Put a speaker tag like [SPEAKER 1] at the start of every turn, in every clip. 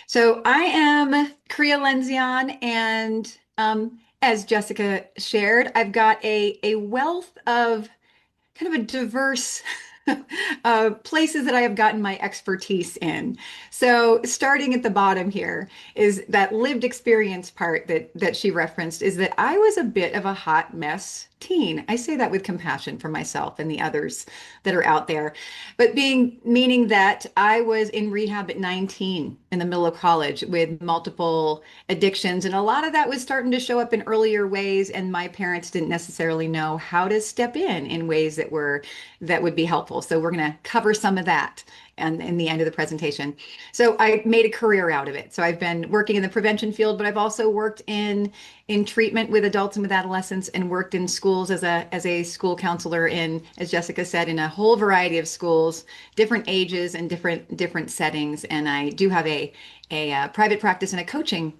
[SPEAKER 1] So I am Kriya Lendzion, and as Jessica shared, I've got a wealth of kind of a diverse places that I have gotten my expertise in. So starting at the bottom here is that lived experience part that she referenced is that I was a bit of a hot mess teen. I say that with compassion for myself and the others that are out there, but being meaning that I was in rehab at 19 in the middle of college with multiple addictions, and a lot of that was starting to show up in earlier ways, and my parents didn't necessarily know how to step in ways that would be helpful. So we're going to cover some of that and in the end of the presentation. So I made a career out of it. So I've been working in the prevention field, but I've also worked in treatment with adults and with adolescents, and worked in schools as a school counselor in, as Jessica said, in a whole variety of schools, different ages and different settings. And I do have a private practice and a coaching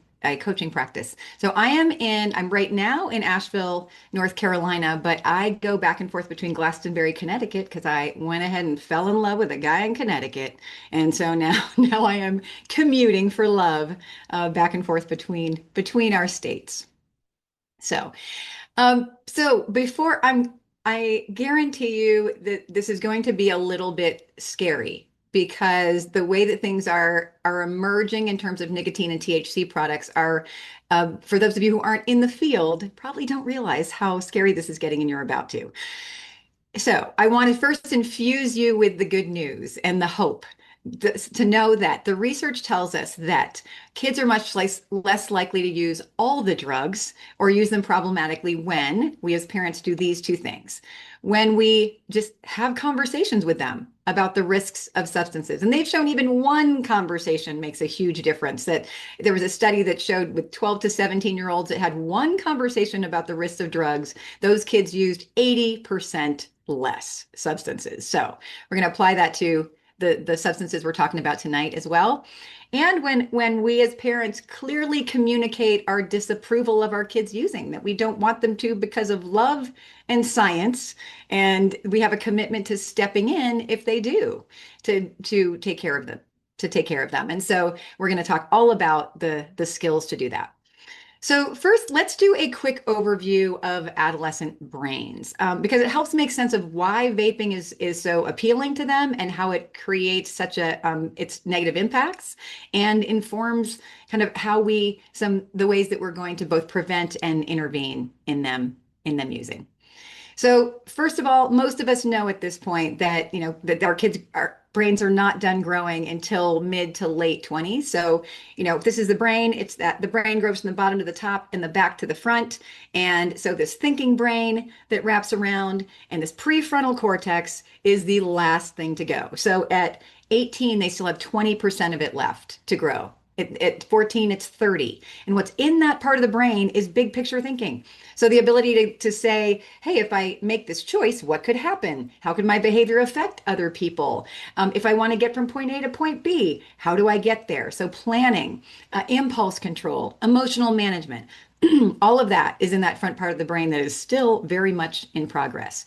[SPEAKER 1] practice. So I'm right now in Asheville, North Carolina, but I go back and forth between Glastonbury, Connecticut, because I went ahead and fell in love with a guy in Connecticut. And so now I am commuting for love, back and forth between our states. So, so before I guarantee you that this is going to be a little bit scary because the way that things are emerging in terms of nicotine and THC products are, for those of you who aren't in the field, probably don't realize how scary this is getting, and you're about to. So I want to first infuse you with the good news and the hope to know that the research tells us that kids are much less likely to use all the drugs or use them problematically when we as parents do these two things. When we just have conversations with them about the risks of substances. And they've shown even one conversation makes a huge difference. That there was a study that showed with 12 to 17-year-olds that had one conversation about the risks of drugs, those kids used 80% less substances. So we're going to apply that to the substances we're talking about tonight as well. And when we as parents clearly communicate our disapproval of our kids using, that we don't want them to because of love and science, and we have a commitment to stepping in if they do, to take care of them. And so we're going to talk all about the skills to do that. So first, let's do a quick overview of adolescent brains, because it helps make sense of why vaping is so appealing to them and how it creates such its negative impacts, and informs kind of how the ways that we're going to both prevent and intervene in them using. So first of all, most of us know at this point that, that our brains are not done growing until mid to late 20s. So, if this is the brain, it's that the brain grows from the bottom to the top and the back to the front. And so this thinking brain that wraps around and this prefrontal cortex is the last thing to go. So at 18, they still have 20% of it left to grow. At 14, it's 30. And what's in that part of the brain is big picture thinking. So the ability to say, hey, if I make this choice, what could happen? How could my behavior affect other people? If I want to get from point A to point B, how do I get there? So planning, impulse control, emotional management, all of that is in that front part of the brain that is still very much in progress.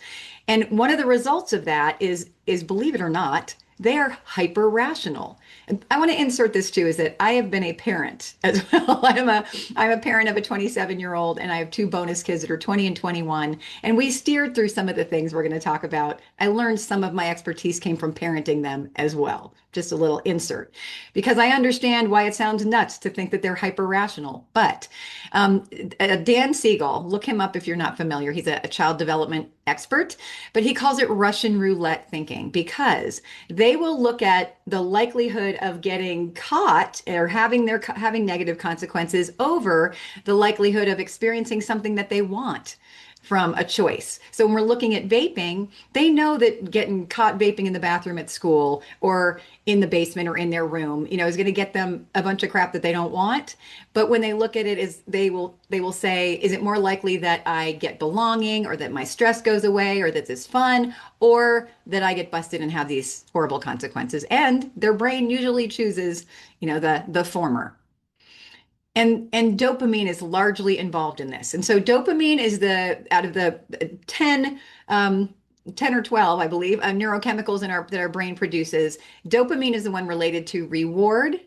[SPEAKER 1] And one of the results of that is believe it or not, they are hyper rational. And I want to insert this too, is that I have been a parent as well. I'm a parent of a 27-year-old, and I have two bonus kids that are 20 and 21. And we steered through some of the things we're going to talk about. I learned some of my expertise came from parenting them as well. Just a little insert, because I understand why it sounds nuts to think that they're hyper rational. But Dan Siegel, look him up if you're not familiar. He's a child development expert, but he calls it Russian roulette thinking, because they will look at the likelihood of getting caught or having negative consequences over the likelihood of experiencing something that they want from a choice. So when we're looking at vaping, they know that getting caught vaping in the bathroom at school or in the basement or in their room, is going to get them a bunch of crap that they don't want. But when they look at it, is they will say, is it more likely that I get belonging, or that my stress goes away, or that this is fun, or that I get busted and have these horrible consequences? And their brain usually chooses, the former. And dopamine is largely involved in this. And so dopamine is out of the 10 or 12, I believe, neurochemicals that our brain produces. Dopamine is the one related to reward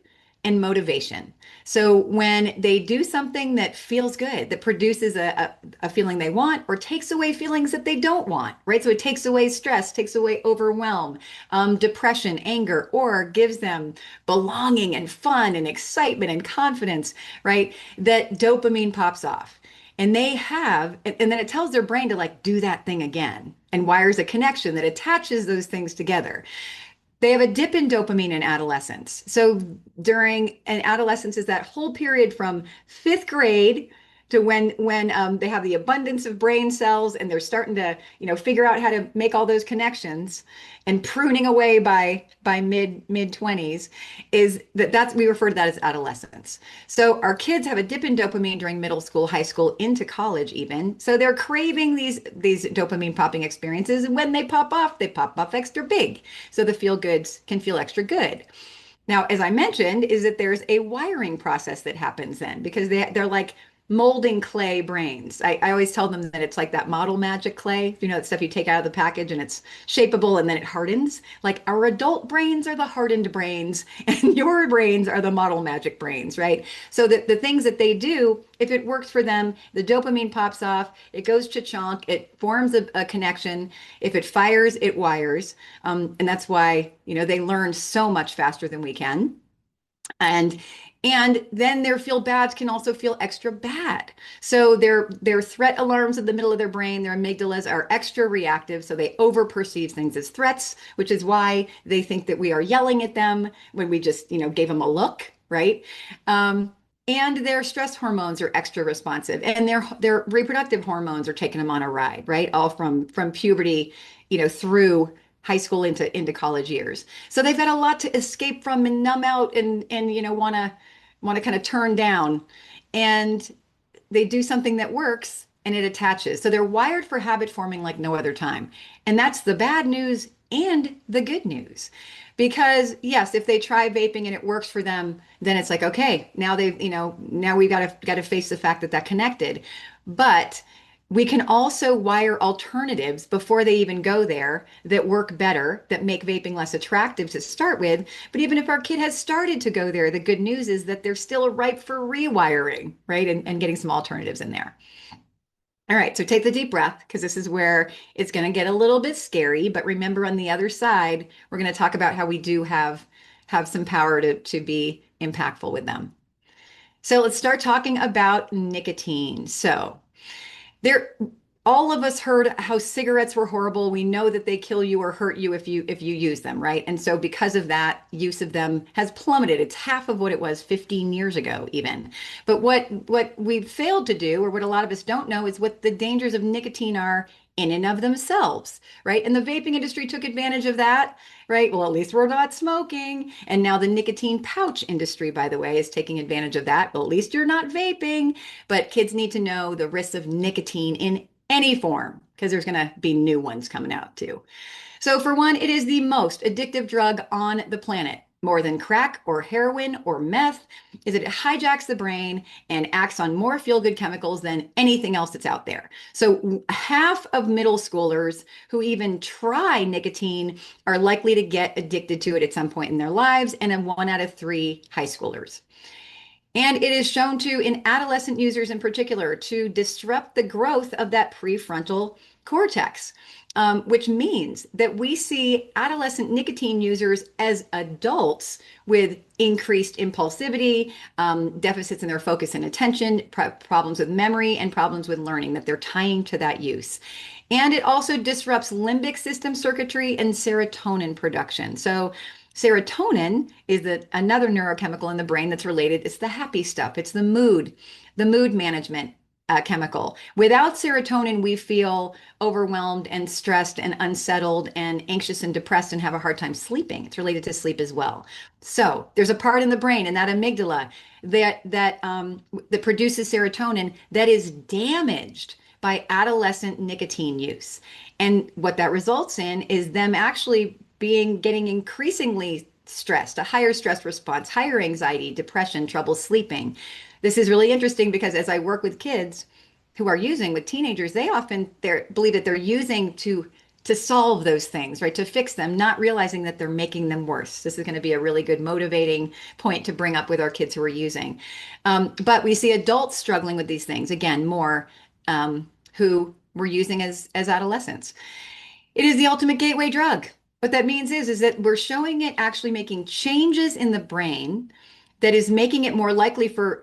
[SPEAKER 1] and motivation. So when they do something that feels good, that produces a feeling they want, or takes away feelings that they don't want, right? So it takes away stress, takes away overwhelm, depression, anger, or gives them belonging and fun and excitement and confidence, right? That dopamine pops off. And they have, and then it tells their brain to like do that thing again and wires a connection that attaches those things together. They have a dip in dopamine in adolescence. So during an adolescence is that whole period from fifth grade to when they have the abundance of brain cells and they're starting to figure out how to make all those connections and pruning away by mid 20s is that's we refer to that as adolescence. So our kids have a dip in dopamine during middle school, high school, into college even. So they're craving these dopamine popping experiences, and when they pop off extra big. So the feel goods can feel extra good. Now, as I mentioned, is that there's a wiring process that happens then because they're like molding clay brains. I always tell them that it's like that model magic clay, that stuff you take out of the package and it's shapeable and then it hardens. Like our adult brains are the hardened brains and your brains are the model magic brains, right? So that the things that they do, if it works for them, the dopamine pops off, it goes cha-chonk, it forms a connection. If it fires, it wires. And that's why, they learn so much faster than we can. And then their feel bads can also feel extra bad. So their threat alarms in the middle of their brain, their amygdalas are extra reactive. So they over perceive things as threats, which is why they think that we are yelling at them when we just, gave them a look, right? And their stress hormones are extra responsive, and their reproductive hormones are taking them on a ride, right? All from puberty, through high school into college years. So they've got a lot to escape from and numb out and want to kind of turn down. And they do something that works and it attaches. So they're wired for habit forming like no other time. And that's the bad news and the good news. Because yes, if they try vaping and it works for them, then it's like, okay, now now we've got to face the fact that that connected. But we can also wire alternatives before they even go there that work better, that make vaping less attractive to start with. But even if our kid has started to go there, the good news is that they're still ripe for rewiring, right? And getting some alternatives in there. All right, so take the deep breath because this is where it's going to get a little bit scary. But remember, on the other side, we're going to talk about how we do have some power to be impactful with them. So let's start talking about nicotine. So there, all of us heard how cigarettes were horrible. We know that they kill you or hurt you if you use them, right? And so because of that, use of them has plummeted. It's half of what it was 15 years ago, even. But what we've failed to do, or what a lot of us don't know, is what the dangers of nicotine are in and of themselves, right? And the vaping industry took advantage of that, right? Well, at least we're not smoking. And now the nicotine pouch industry, by the way, is taking advantage of that. Well, at least you're not vaping. But kids need to know the risks of nicotine in any form because there's going to be new ones coming out too. So for one, it is the most addictive drug on the planet. More than crack or heroin or meth, is that it hijacks the brain and acts on more feel-good chemicals than anything else that's out there. So half of middle schoolers who even try nicotine are likely to get addicted to it at some point in their lives, and then 1 out of 3 high schoolers. And it is shown to, in adolescent users in particular, to disrupt the growth of that prefrontal cortex, which means that we see adolescent nicotine users as adults with increased impulsivity, deficits in their focus and attention, problems with memory, and problems with learning that they're tying to that use. And it also disrupts limbic system circuitry and serotonin production. So serotonin is another neurochemical in the brain that's related. It's the happy stuff. It's the mood management chemical. Without serotonin, we feel overwhelmed and stressed and unsettled and anxious and depressed and have a hard time sleeping. It's related to sleep as well. So there's a part in the brain, in that amygdala, that produces serotonin that is damaged by adolescent nicotine use. And what that results in is them actually getting increasingly stressed, a higher stress response, higher anxiety, depression, trouble sleeping. This is really interesting because as I work with kids who are using, with teenagers, they often believe that they're using to to solve those things, right? To fix them, not realizing that they're making them worse. This is going to be a really good motivating point to bring up with our kids who are using. But we see adults struggling with these things, again, more who were using as adolescents. It is the ultimate gateway drug. What that means is that we're showing it actually making changes in the brain that is making it more likely for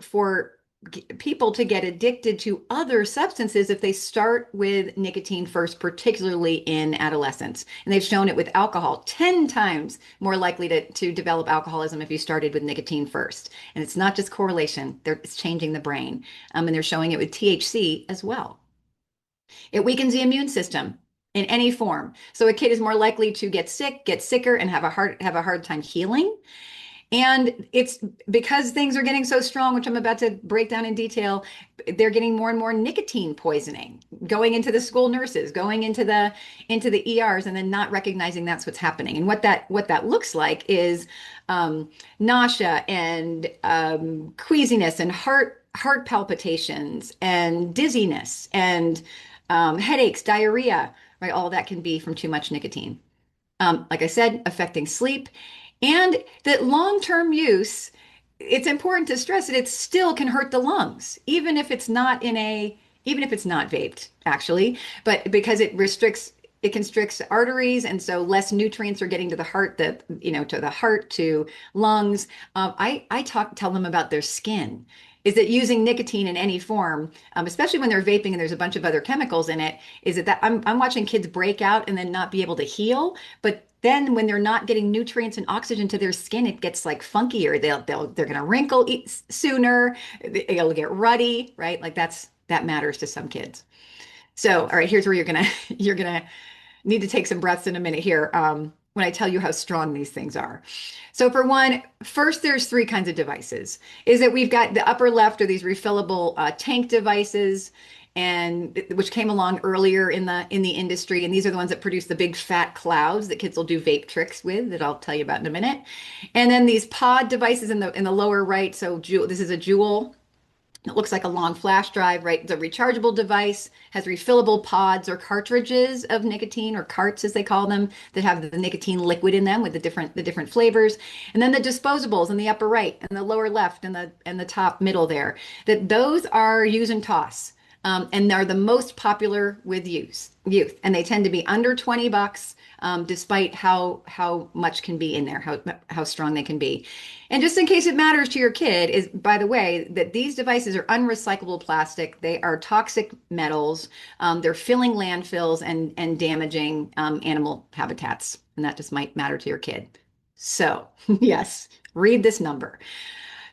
[SPEAKER 1] people to get addicted to other substances if they start with nicotine first, particularly in adolescence. And they've shown it with alcohol, 10 times more likely to develop alcoholism if you started with nicotine first. And it's not just correlation, it's changing the brain. And they're showing it with THC as well. It weakens the immune system in any form. So a kid is more likely to get sick, get sicker, and have a hard time healing. And it's because things are getting so strong, which I'm about to break down in detail, they're getting more and more nicotine poisoning, going into the school nurses, going into the ERs, and then not recognizing that's what's happening. And what that looks like is nausea and queasiness and heart palpitations and dizziness and headaches, diarrhea, right? All of that can be from too much nicotine. Like I said, affecting sleep. And that long-term use, it's important to stress that it still can hurt the lungs, even if it's not vaped, actually, but because it constricts arteries, and so less nutrients are getting to the heart, to the heart, to lungs. Tell them about their skin. Is that using nicotine in any form, especially when they're vaping and there's a bunch of other chemicals in it, is that I'm watching kids break out and then not be able to heal, but then when they're not getting nutrients and oxygen to their skin, it gets like funkier. They're going to wrinkle sooner. It'll get ruddy, right? Like that matters to some kids. So, all right, here's where you're gonna need to take some breaths in a minute here. When I tell you how strong these things are. So for one, first, there's three kinds of devices. Is that we've got the upper left are these refillable tank devices, and which came along earlier in the industry, and these are the ones that produce the big fat clouds that kids will do vape tricks with that I'll tell you about in a minute. And then these pod devices in the lower right. So this is a Juul. It looks like a long flash drive, right? It's a rechargeable device, has refillable pods or cartridges of nicotine, or carts as they call them, that have the nicotine liquid in them with the different flavors. And then the disposables in the upper right and the lower left and the top middle there, that those are use and toss. And they're the most popular with youth, and they tend to be under $20, despite how much can be in there, how strong they can be. And just in case it matters to your kid, is by the way that these devices are unrecyclable plastic. They are toxic metals. They're filling landfills and damaging animal habitats, and that just might matter to your kid. So yes, read this number.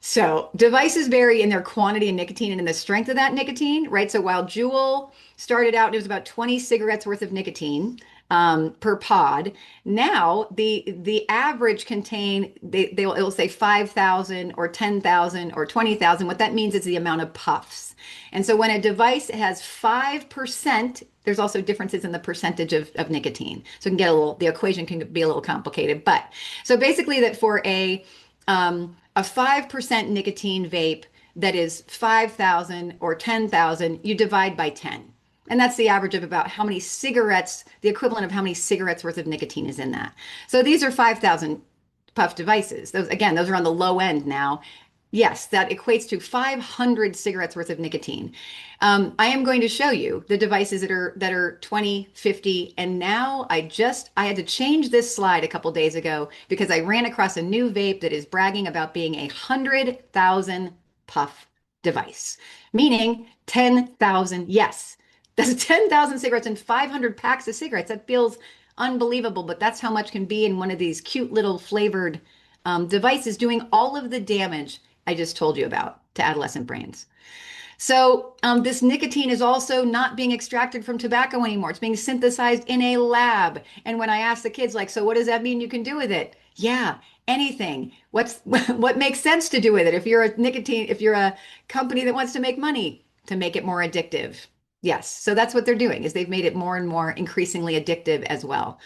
[SPEAKER 1] So devices vary in their quantity of nicotine and in the strength of that nicotine, right? So while Juul started out, it was about 20 cigarettes worth of nicotine per pod. Now the average it'll say 5,000 or 10,000 or 20,000. What that means is the amount of puffs. And so when a device has 5%, there's also differences in the percentage of nicotine. So it can get the equation can be a little complicated. But so basically that for a 5% nicotine vape that is 5,000 or 10,000, you divide by 10. And that's the average of about how many cigarettes, the equivalent of how many cigarettes worth of nicotine is in that. So these are 5,000 puff devices. Those are on the low end now. Yes, that equates to 500 cigarettes worth of nicotine. I am going to show you the devices that are 20, 50, and now I had to change this slide a couple days ago because I ran across a new vape that is bragging about being 100,000 puff device, meaning 10,000. Yes, that's 10,000 cigarettes and 500 packs of cigarettes. That feels unbelievable, but that's how much can be in one of these cute little flavored devices, doing all of the damage I just told you about to adolescent brains. So this nicotine is also not being extracted from tobacco anymore. It's being synthesized in a lab. And when I ask the kids, like, so what does that mean you can do with it? Yeah, anything. What makes sense to do with it? If you're a company that wants to make money, to make it more addictive. Yes. So that's what they're doing, is they've made it more and more increasingly addictive as well.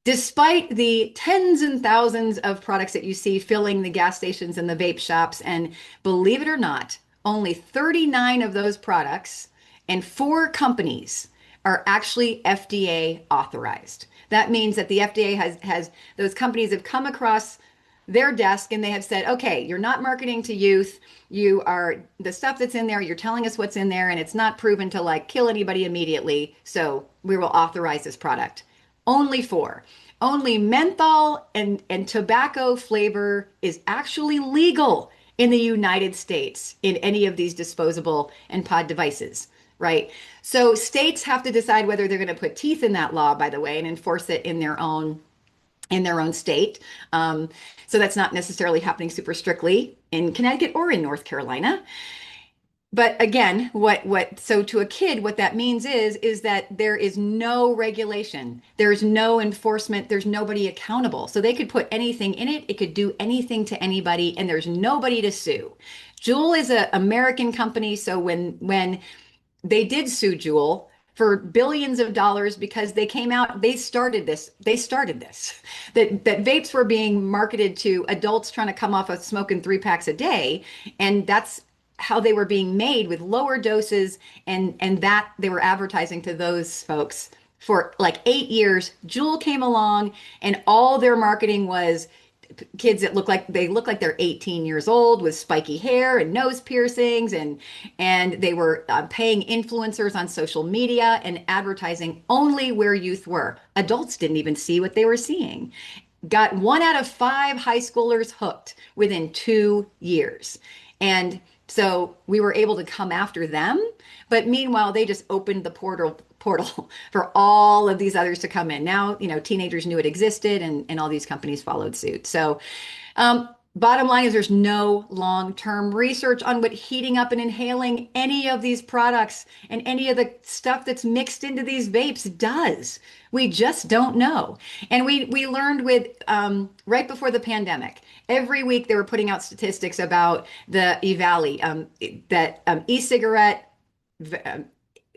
[SPEAKER 1] Despite the tens and thousands of products that you see filling the gas stations and the vape shops, and believe it or not, only 39 of those products and 4 companies are actually FDA authorized. That means that the FDA has those companies have come across their desk and they have said, okay, you're not marketing to youth. You are the stuff that's in there, you're telling us what's in there, and it's not proven to like kill anybody immediately. So we will authorize this product. Only four. Only menthol and tobacco flavor is actually legal in the United States in any of these disposable and pod devices, right? So states have to decide whether they're going to put teeth in that law, by the way, and enforce it in their own state. So that's not necessarily happening super strictly in Connecticut or in North Carolina. But again, so to a kid, what that means is that there is no regulation, there's no enforcement, there's nobody accountable. So they could put anything in it, it could do anything to anybody, and there's nobody to sue. Juul is an American company, so when they did sue Juul for billions of dollars because they came out, they started this, that vapes were being marketed to adults trying to come off of smoking 3 packs a day. And that's how they were being made with lower doses. And that they were advertising to those folks for like 8 years. Juul came along and all their marketing was kids that look like they're 18 years old with spiky hair and nose piercings, and they were paying influencers on social media and advertising only where youth were. Adults didn't even see what they were seeing. Got 1 out of 5 high schoolers hooked within 2 years. And so we were able to come after them. But meanwhile, they just opened the portal for all of these others to come in. Now, teenagers knew it existed and all these companies followed suit. So bottom line is there's no long-term research on what heating up and inhaling any of these products and any of the stuff that's mixed into these vapes does. We just don't know. And we learned with right before the pandemic, every week they were putting out statistics about the EVALI, that e-cigarette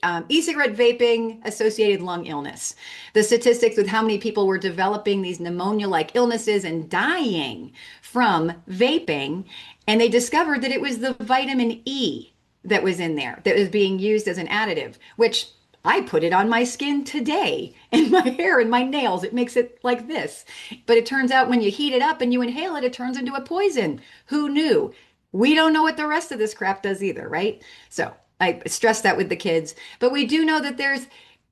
[SPEAKER 1] vaping associated lung illness, the statistics with how many people were developing these pneumonia-like illnesses and dying from vaping. And they discovered that it was the vitamin E that was in there that was being used as an additive, which I put it on my skin today and my hair and my nails. It makes it like this. But it turns out when you heat it up and you inhale it, it turns into a poison. Who knew? We don't know what the rest of this crap does either, right? So I stress that with the kids. But we do know that there's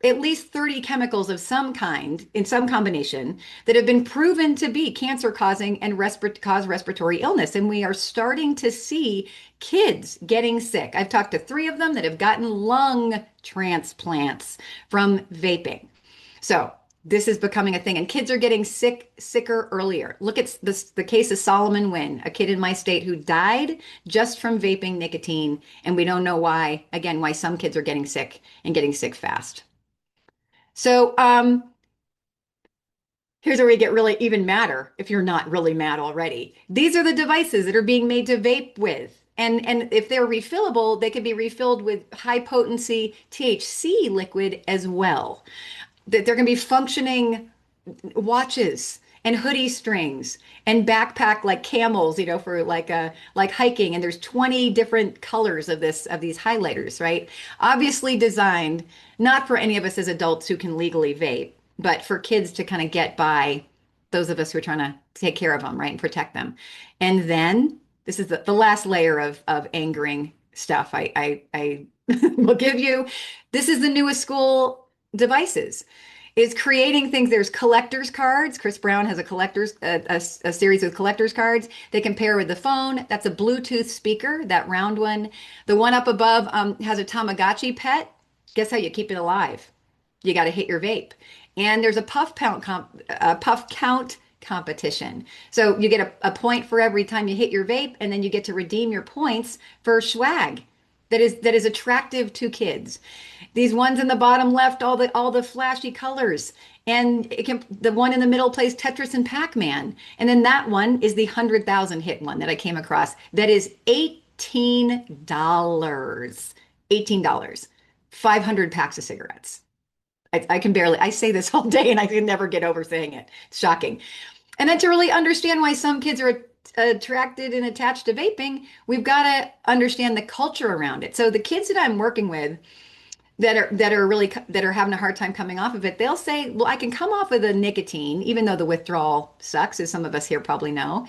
[SPEAKER 1] at least 30 chemicals of some kind in some combination that have been proven to be cancer causing and cause respiratory illness. And we are starting to see kids getting sick. I've talked to 3 of them that have gotten lung transplants from vaping. So this is becoming a thing, and kids are getting sicker earlier. Look at the case of Solomon Wynn, a kid in my state who died just from vaping nicotine, and we don't know why, again, why some kids are getting sick and getting sick fast. So here's where we get really even madder if you're not really mad already. These are the devices that are being made to vape with. And if they're refillable, they can be refilled with high potency THC liquid as well. That they're going to be functioning watches and hoodie strings and backpack like camels, for like hiking. And there's 20 different colors of these highlighters, right? Obviously designed not for any of us as adults who can legally vape, but for kids to kind of get by, those of us who are trying to take care of them, right, and protect them. And then this is the last layer of angering stuff I will give you. This is the newest school devices, is creating things. There's collector's cards. Chris Brown has a series of collector's cards. They can pair with the phone. That's a Bluetooth speaker, that round one. The one up above has a Tamagotchi pet. Guess how you keep it alive? You got to hit your vape. And there's a puff count competition. So you get a point for every time you hit your vape, and then you get to redeem your points for swag that is attractive to kids. These ones in the bottom left, all the flashy colors, and the one in the middle plays Tetris and Pac-Man, and then that one is the 100,000 hit one that I came across. That is $18. $18. 500 packs of cigarettes. I say this all day and I can never get over saying it. It's shocking. And then to really understand why some kids are attracted and attached to vaping, we've got to understand the culture around it. So the kids that I'm working with, that are having a hard time coming off of it, they'll say, well, I can come off of the nicotine, even though the withdrawal sucks, as some of us here probably know.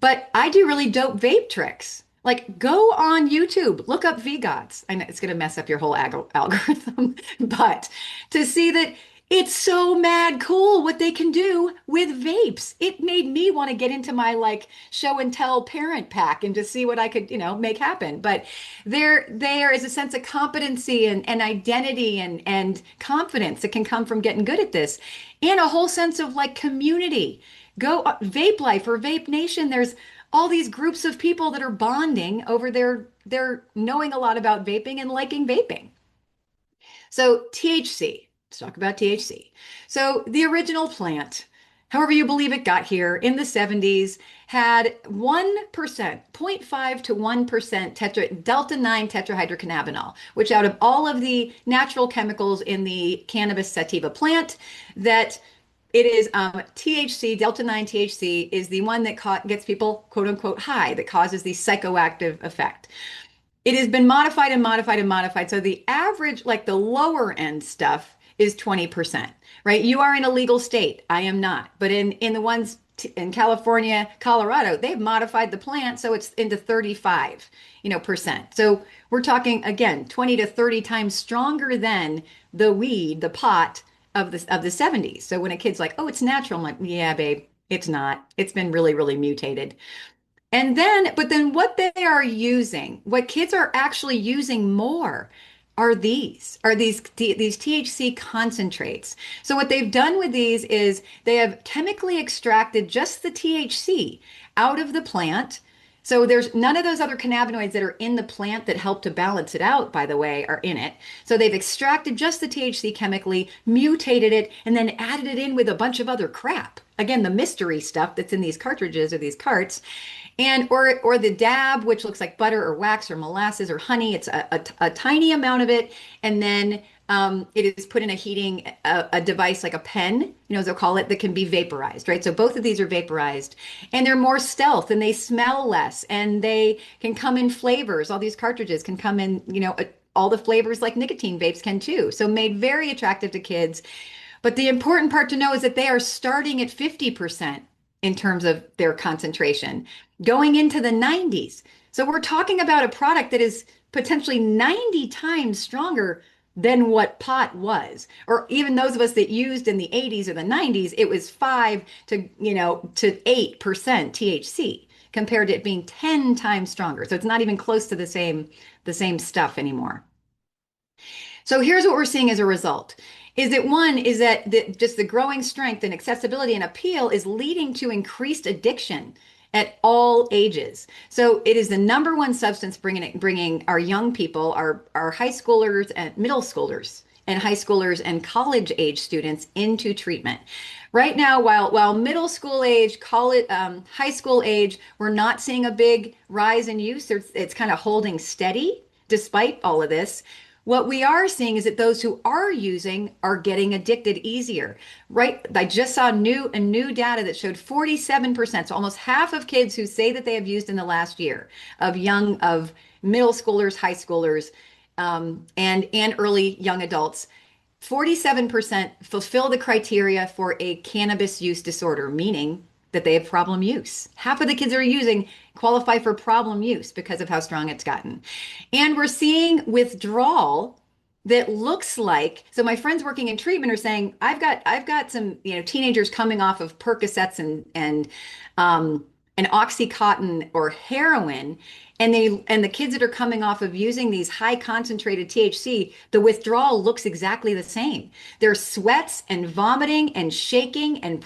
[SPEAKER 1] But I do really dope vape tricks. Like go on YouTube, look up VGOTs. I know it's going to mess up your whole algorithm, but to see that it's so mad cool what they can do with vapes. It made me want to get into my like show and tell parent pack and just see what I could, make happen. But there is a sense of competency and identity and confidence that can come from getting good at this, and a whole sense of like community. Go Vape Life or Vape Nation. There's all these groups of people that are bonding over their knowing a lot about vaping and liking vaping. So THC, let's talk about THC. So the original plant, however you believe it got here in the 70s, had 1%, 0.5 to 1% delta 9 tetrahydrocannabinol, which out of all of the natural chemicals in the cannabis sativa plant, that it is THC, delta 9 THC is the one that gets people quote unquote high, that causes the psychoactive effect. It has been modified and modified and modified. So the average, like the lower end stuff, is 20%, right? You are in a legal state. I am not. But in the ones in California, Colorado, they've modified the plant so it's into 35, percent. So we're talking again 20 to 30 times stronger than the weed, the pot of the 70s. So when a kid's like, "Oh, it's natural," I'm like, "Yeah, babe, it's not. It's been really, really mutated." But then what they are using, what kids are actually using more are these THC concentrates. So what they've done with these is they have chemically extracted just the THC out of the plant. So there's none of those other cannabinoids that are in the plant that help to balance it out, by the way, are in it. So they've extracted just the THC chemically, mutated it, and then added it in with a bunch of other crap. Again, the mystery stuff that's in these cartridges or these carts. And or the dab, which looks like butter or wax or molasses or honey. It's a tiny amount of it, and then it is put in a device like a pen, as they'll call it, that can be vaporized, right? So both of these are vaporized, and they're more stealth, and they smell less, and they can come in flavors. All these cartridges can come in, all the flavors like nicotine vapes can too. So made very attractive to kids. But the important part to know is that they are starting at 50% in terms of their concentration, going into the 90s. So we're talking about a product that is potentially 90 times stronger than what pot was. Or even those of us that used in the 80s or the 90s, it was 5 to 8% THC compared to it being 10 times stronger. So it's not even close to the same stuff anymore. So here's what we're seeing as a result. Is that just the growing strength and accessibility and appeal is leading to increased addiction at all ages. So it is the number one substance bringing our young people, our high schoolers and middle schoolers and high schoolers and college age students into treatment. Right now, while middle school age, college, high school age, we're not seeing a big rise in use. It's kind of holding steady despite all of this. What we are seeing is that those who are using are getting addicted easier, right? I just saw new data that showed 47%, so almost half of kids who say that they have used in the last year of middle schoolers, high schoolers, and early young adults, 47% fulfill the criteria for a cannabis use disorder, meaning that they have problem use. Half of the kids that are using qualify for problem use because of how strong it's gotten. And we're seeing withdrawal that looks like, so my friends working in treatment are saying, I've got some, teenagers coming off of Percocets and Oxycontin or heroin, and the kids that are coming off of using these high concentrated THC, the withdrawal looks exactly the same. There's sweats and vomiting and shaking and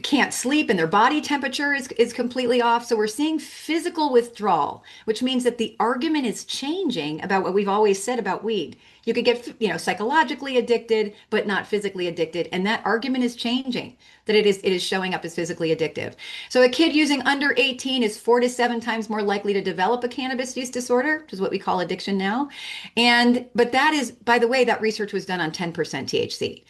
[SPEAKER 1] can't sleep, and their body temperature is completely off. So we're seeing physical withdrawal, which means that the argument is changing about what we've always said about weed. You could get, psychologically addicted, but not physically addicted. And that argument is changing, that it is showing up as physically addictive. So a kid using under 18 is 4 to 7 times more likely to develop a cannabis use disorder, which is what we call addiction now. But that is, by the way, that research was done on 10% THC.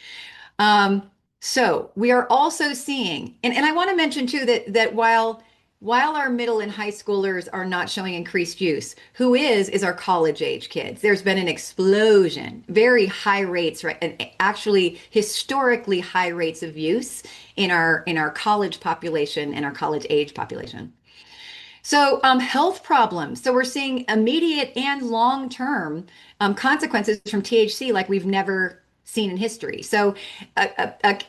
[SPEAKER 1] So we are also seeing, and I want to mention too that while while our middle and high schoolers are not showing increased use, who is our college age kids. There's been an explosion, very high rates, right? And actually historically high rates of use in our college population and our college age population. So, health problems. So, we're seeing immediate and long-term consequences from THC like we've never seen in history. So,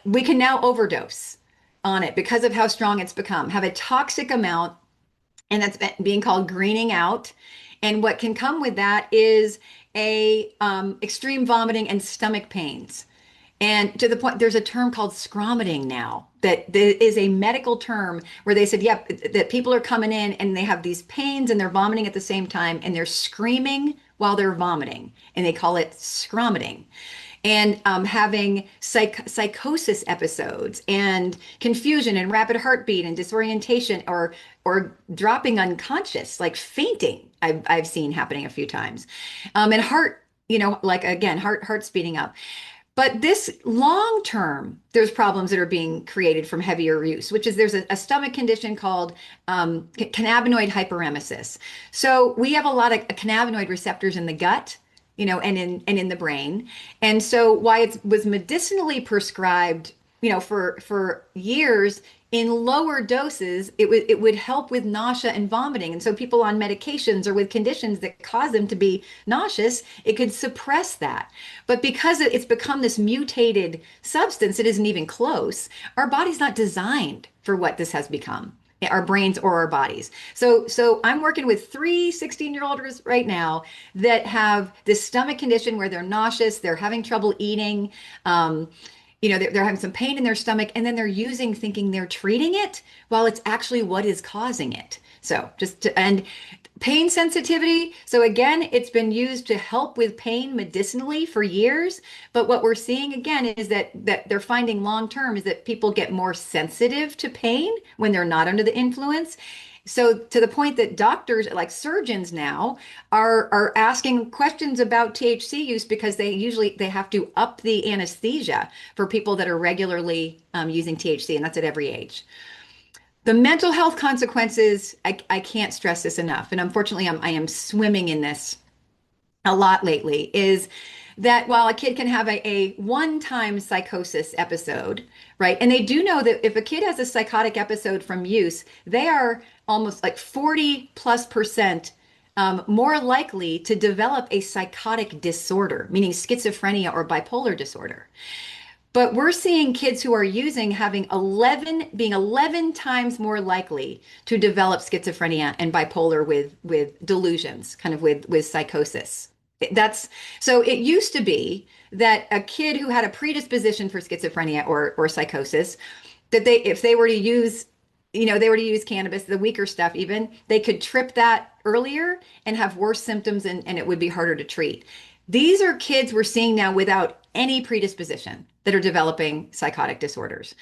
[SPEAKER 1] we can now overdose on it because of how strong it's become, have a toxic amount, and that's being called greening out. And what can come with that is a extreme vomiting and stomach pains. And to the point, there's a term called scromiting now that is a medical term where they said, yep, that people are coming in and they have these pains and they're vomiting at the same time and they're screaming while they're vomiting. And they call it scromiting. And having psychosis episodes and confusion and rapid heartbeat and disorientation or dropping unconscious, like fainting, I've seen happening a few times. And heart, like again, heart speeding up. But this long term, there's problems that are being created from heavier use, which is there's a stomach condition called cannabinoid hyperemesis. So we have a lot of cannabinoid receptors in the gut, and in the brain. And so why it was medicinally prescribed, for years in lower doses, it would help with nausea and vomiting. And so people on medications or with conditions that cause them to be nauseous, it could suppress that. But because it's become this mutated substance, it isn't even close. Our body's not designed for what this has become, our brains or our bodies. So I'm working with 3 16-year-olds right now that have this stomach condition where they're nauseous, they're having trouble eating, they're having some pain in their stomach, and then they're thinking they're treating it while it's actually what is causing it. So and pain sensitivity. So again, it's been used to help with pain medicinally for years. But what we're seeing again is that they're finding long term is that people get more sensitive to pain when they're not under the influence. So to the point that doctors, like surgeons now, are asking questions about THC use because they have to up the anesthesia for people that are regularly using THC, and that's at every age. The mental health consequences, I can't stress this enough, and unfortunately, I am swimming in this a lot lately, is that while a kid can have a one-time psychosis episode, right? And they do know that if a kid has a psychotic episode from use, they are almost like 40+% more likely to develop a psychotic disorder, meaning schizophrenia or bipolar disorder. But we're seeing kids who are using being 11 times more likely to develop schizophrenia and bipolar with delusions, kind of with psychosis. So it used to be that a kid who had a predisposition for schizophrenia or psychosis, that if they were to use, they were to use cannabis, the weaker stuff even, they could trip that earlier and have worse symptoms and it would be harder to treat. These are kids we're seeing now without any predisposition that are developing psychotic disorders,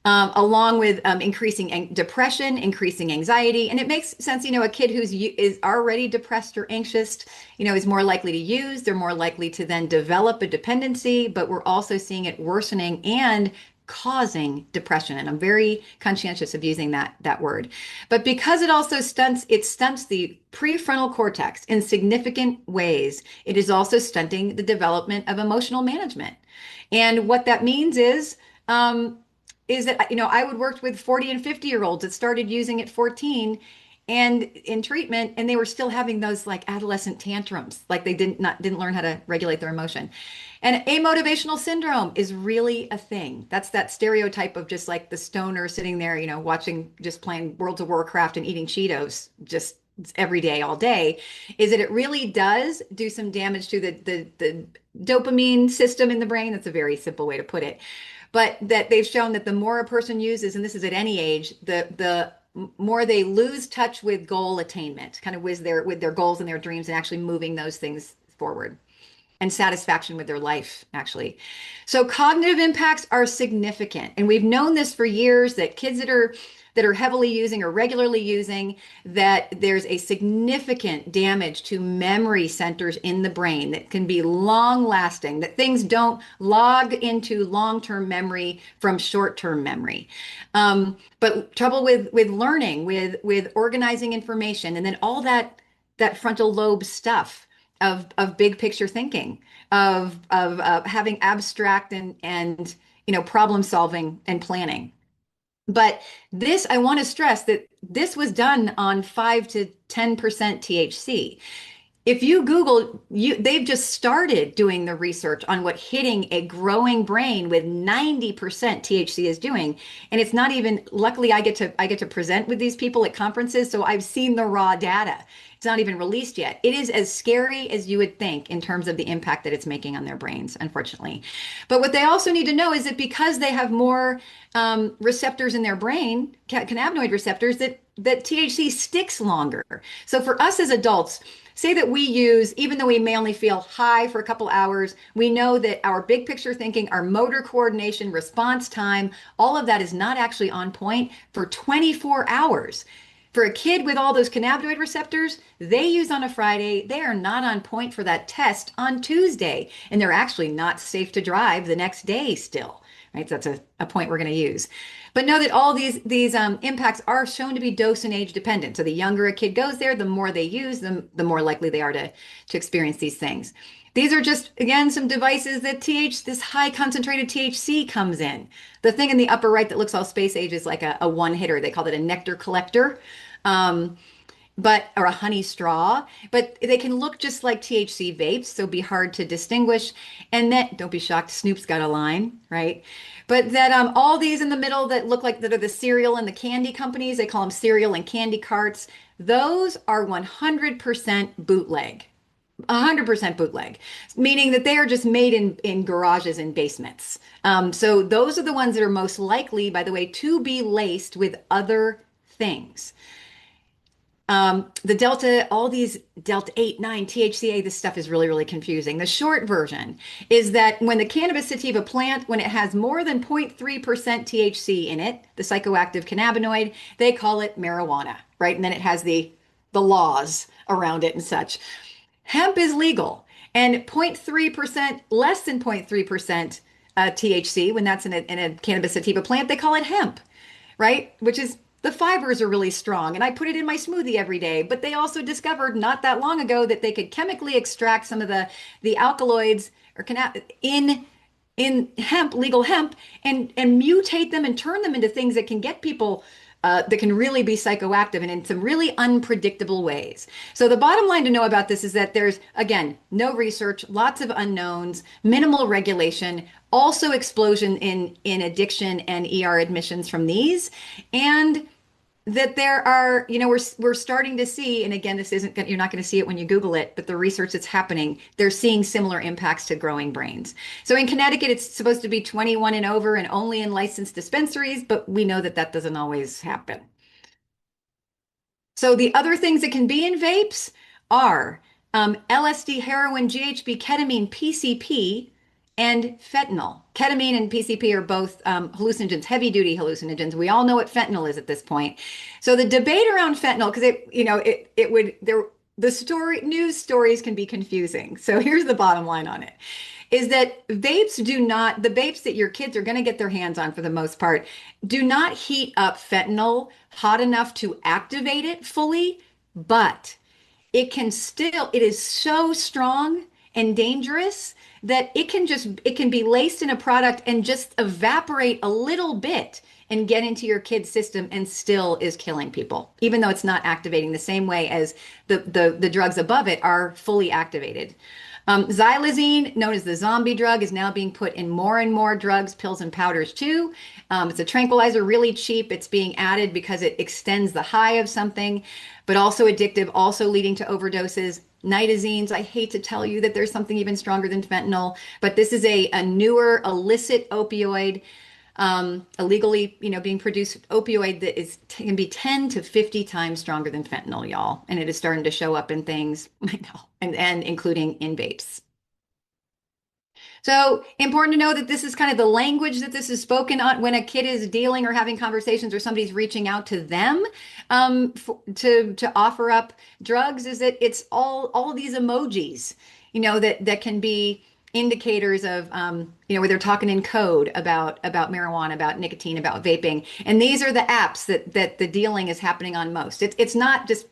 [SPEAKER 1] along with increasing depression, increasing anxiety. And it makes sense, a kid is already depressed or anxious, is more likely to use, they're more likely to then develop a dependency, but we're also seeing it worsening and causing depression. And I'm very conscientious of using that word. But because it also stunts the prefrontal cortex in significant ways, it is also stunting the development of emotional management. And what that means is that, I would work with 40 and 50-year-olds that started using at 14 and in treatment, and they were still having those like adolescent tantrums, like they didn't learn how to regulate their emotion. And amotivational syndrome is really a thing. That's that stereotype of just like the stoner sitting there, watching, just playing World of Warcraft and eating Cheetos just every day, all day, is that it really does do some damage to the dopamine system in the brain. That's a very simple way to put it. But that they've shown that the more a person uses, and this is at any age, the more they lose touch with goal attainment, kind of with their goals and their dreams and actually moving those things forward, and satisfaction with their life, actually. So cognitive impacts are significant. And we've known this for years, that kids that that are heavily using or regularly using, that there's a significant damage to memory centers in the brain that can be long lasting, that things don't log into long-term memory from short-term memory. But trouble with learning, with organizing information, and then all that frontal lobe stuff of big picture thinking, of having abstract and problem solving and planning. But this, I want to stress that this was done on 5 to 10% THC. If you Google, they've just started doing the research on what hitting a growing brain with 90% THC is doing. And it's not even, luckily I get to present with these people at conferences, so I've seen the raw data. It's not even released yet. It is as scary as you would think in terms of the impact that it's making on their brains, unfortunately. But what they also need to know is that because they have more receptors in their brain, cannabinoid receptors, that THC sticks longer. So for us as adults, say that we use, even though we may only feel high for a couple hours, we know that our big picture thinking, our motor coordination, response time, all of that is not actually on point for 24 hours. For a kid with all those cannabinoid receptors, they use on a Friday, they are not on point for that test on Tuesday, and they're actually not safe to drive the next day still, right? So that's a point we're going to use. But know that all these impacts are shown to be dose and age dependent. So the younger a kid goes there, the more they use them, the more likely they are to experience these things. These are just, again, some devices that this high concentrated THC comes in. The thing in the upper right that looks all space age is like a one hitter. They call it a nectar collector. Or a honey straw, but they can look just like THC vapes, so be hard to distinguish. And then don't be shocked, Snoop's got a line, right? But that all these in the middle that look like that are the cereal and the candy companies, they call them cereal and candy carts. Those are 100% bootleg. 100% bootleg, meaning that they are just made in garages and basements. So those are the ones that are most likely, by the way, to be laced with other things. The Delta, all these Delta 8, 9, THCA, this stuff is really, really confusing. The short version is that when the cannabis sativa plant, when it has more than 0.3% THC in it, the psychoactive cannabinoid, they call it marijuana, right? And then it has the laws around it and such. Hemp is legal, and 0.3%, less than 0.3% THC, when that's in a cannabis sativa plant, they call it hemp, right? Which is the fibers are really strong, and I put it in my smoothie every day. But they also discovered not that long ago that they could chemically extract some of the alkaloids or in hemp, legal hemp, and mutate them and turn them into things that can get people that can really be psychoactive and in some really unpredictable ways. So the bottom line to know about this is that there's, again, no research, lots of unknowns, minimal regulation, also explosion in addiction and ER admissions from these, and that there are, we're starting to see, and again, this isn't, you're not going to see it when you Google it, but the research that's happening, they're seeing similar impacts to growing brains. So in Connecticut, it's supposed to be 21 and over and only in licensed dispensaries, but we know that that doesn't always happen. So the other things that can be in vapes are LSD, heroin, GHB, ketamine, PCP, and fentanyl. Ketamine and PCP are both hallucinogens, heavy duty hallucinogens. We all know what fentanyl is at this point. So the debate around fentanyl, because news stories can be confusing. So here's the bottom line on it, is that the vapes that your kids are going to get their hands on for the most part, do not heat up fentanyl hot enough to activate it fully, but it is so strong and dangerous that it can be laced in a product and just evaporate a little bit and get into your kid's system and still is killing people, even though it's not activating the same way as the drugs above it are fully activated. Xylazine, known as the zombie drug, is now being put in more and more drugs, pills and powders too. It's a tranquilizer, really cheap. It's being added because it extends the high of something, but also addictive, also leading to overdoses. Nitazines, I hate to tell you that there's something even stronger than fentanyl, but this is a newer illicit opioid, illegally, being produced opioid that can be 10 to 50 times stronger than fentanyl, y'all. And it is starting to show up in things, I know, and including in vapes. So important to know that this is kind of the language that this is spoken on when a kid is dealing or having conversations or somebody's reaching out to them to offer up drugs. Is that it's all these emojis, that can be indicators of where they're talking in code about marijuana, about nicotine, about vaping, and these are the apps that the dealing is happening on most. It's not just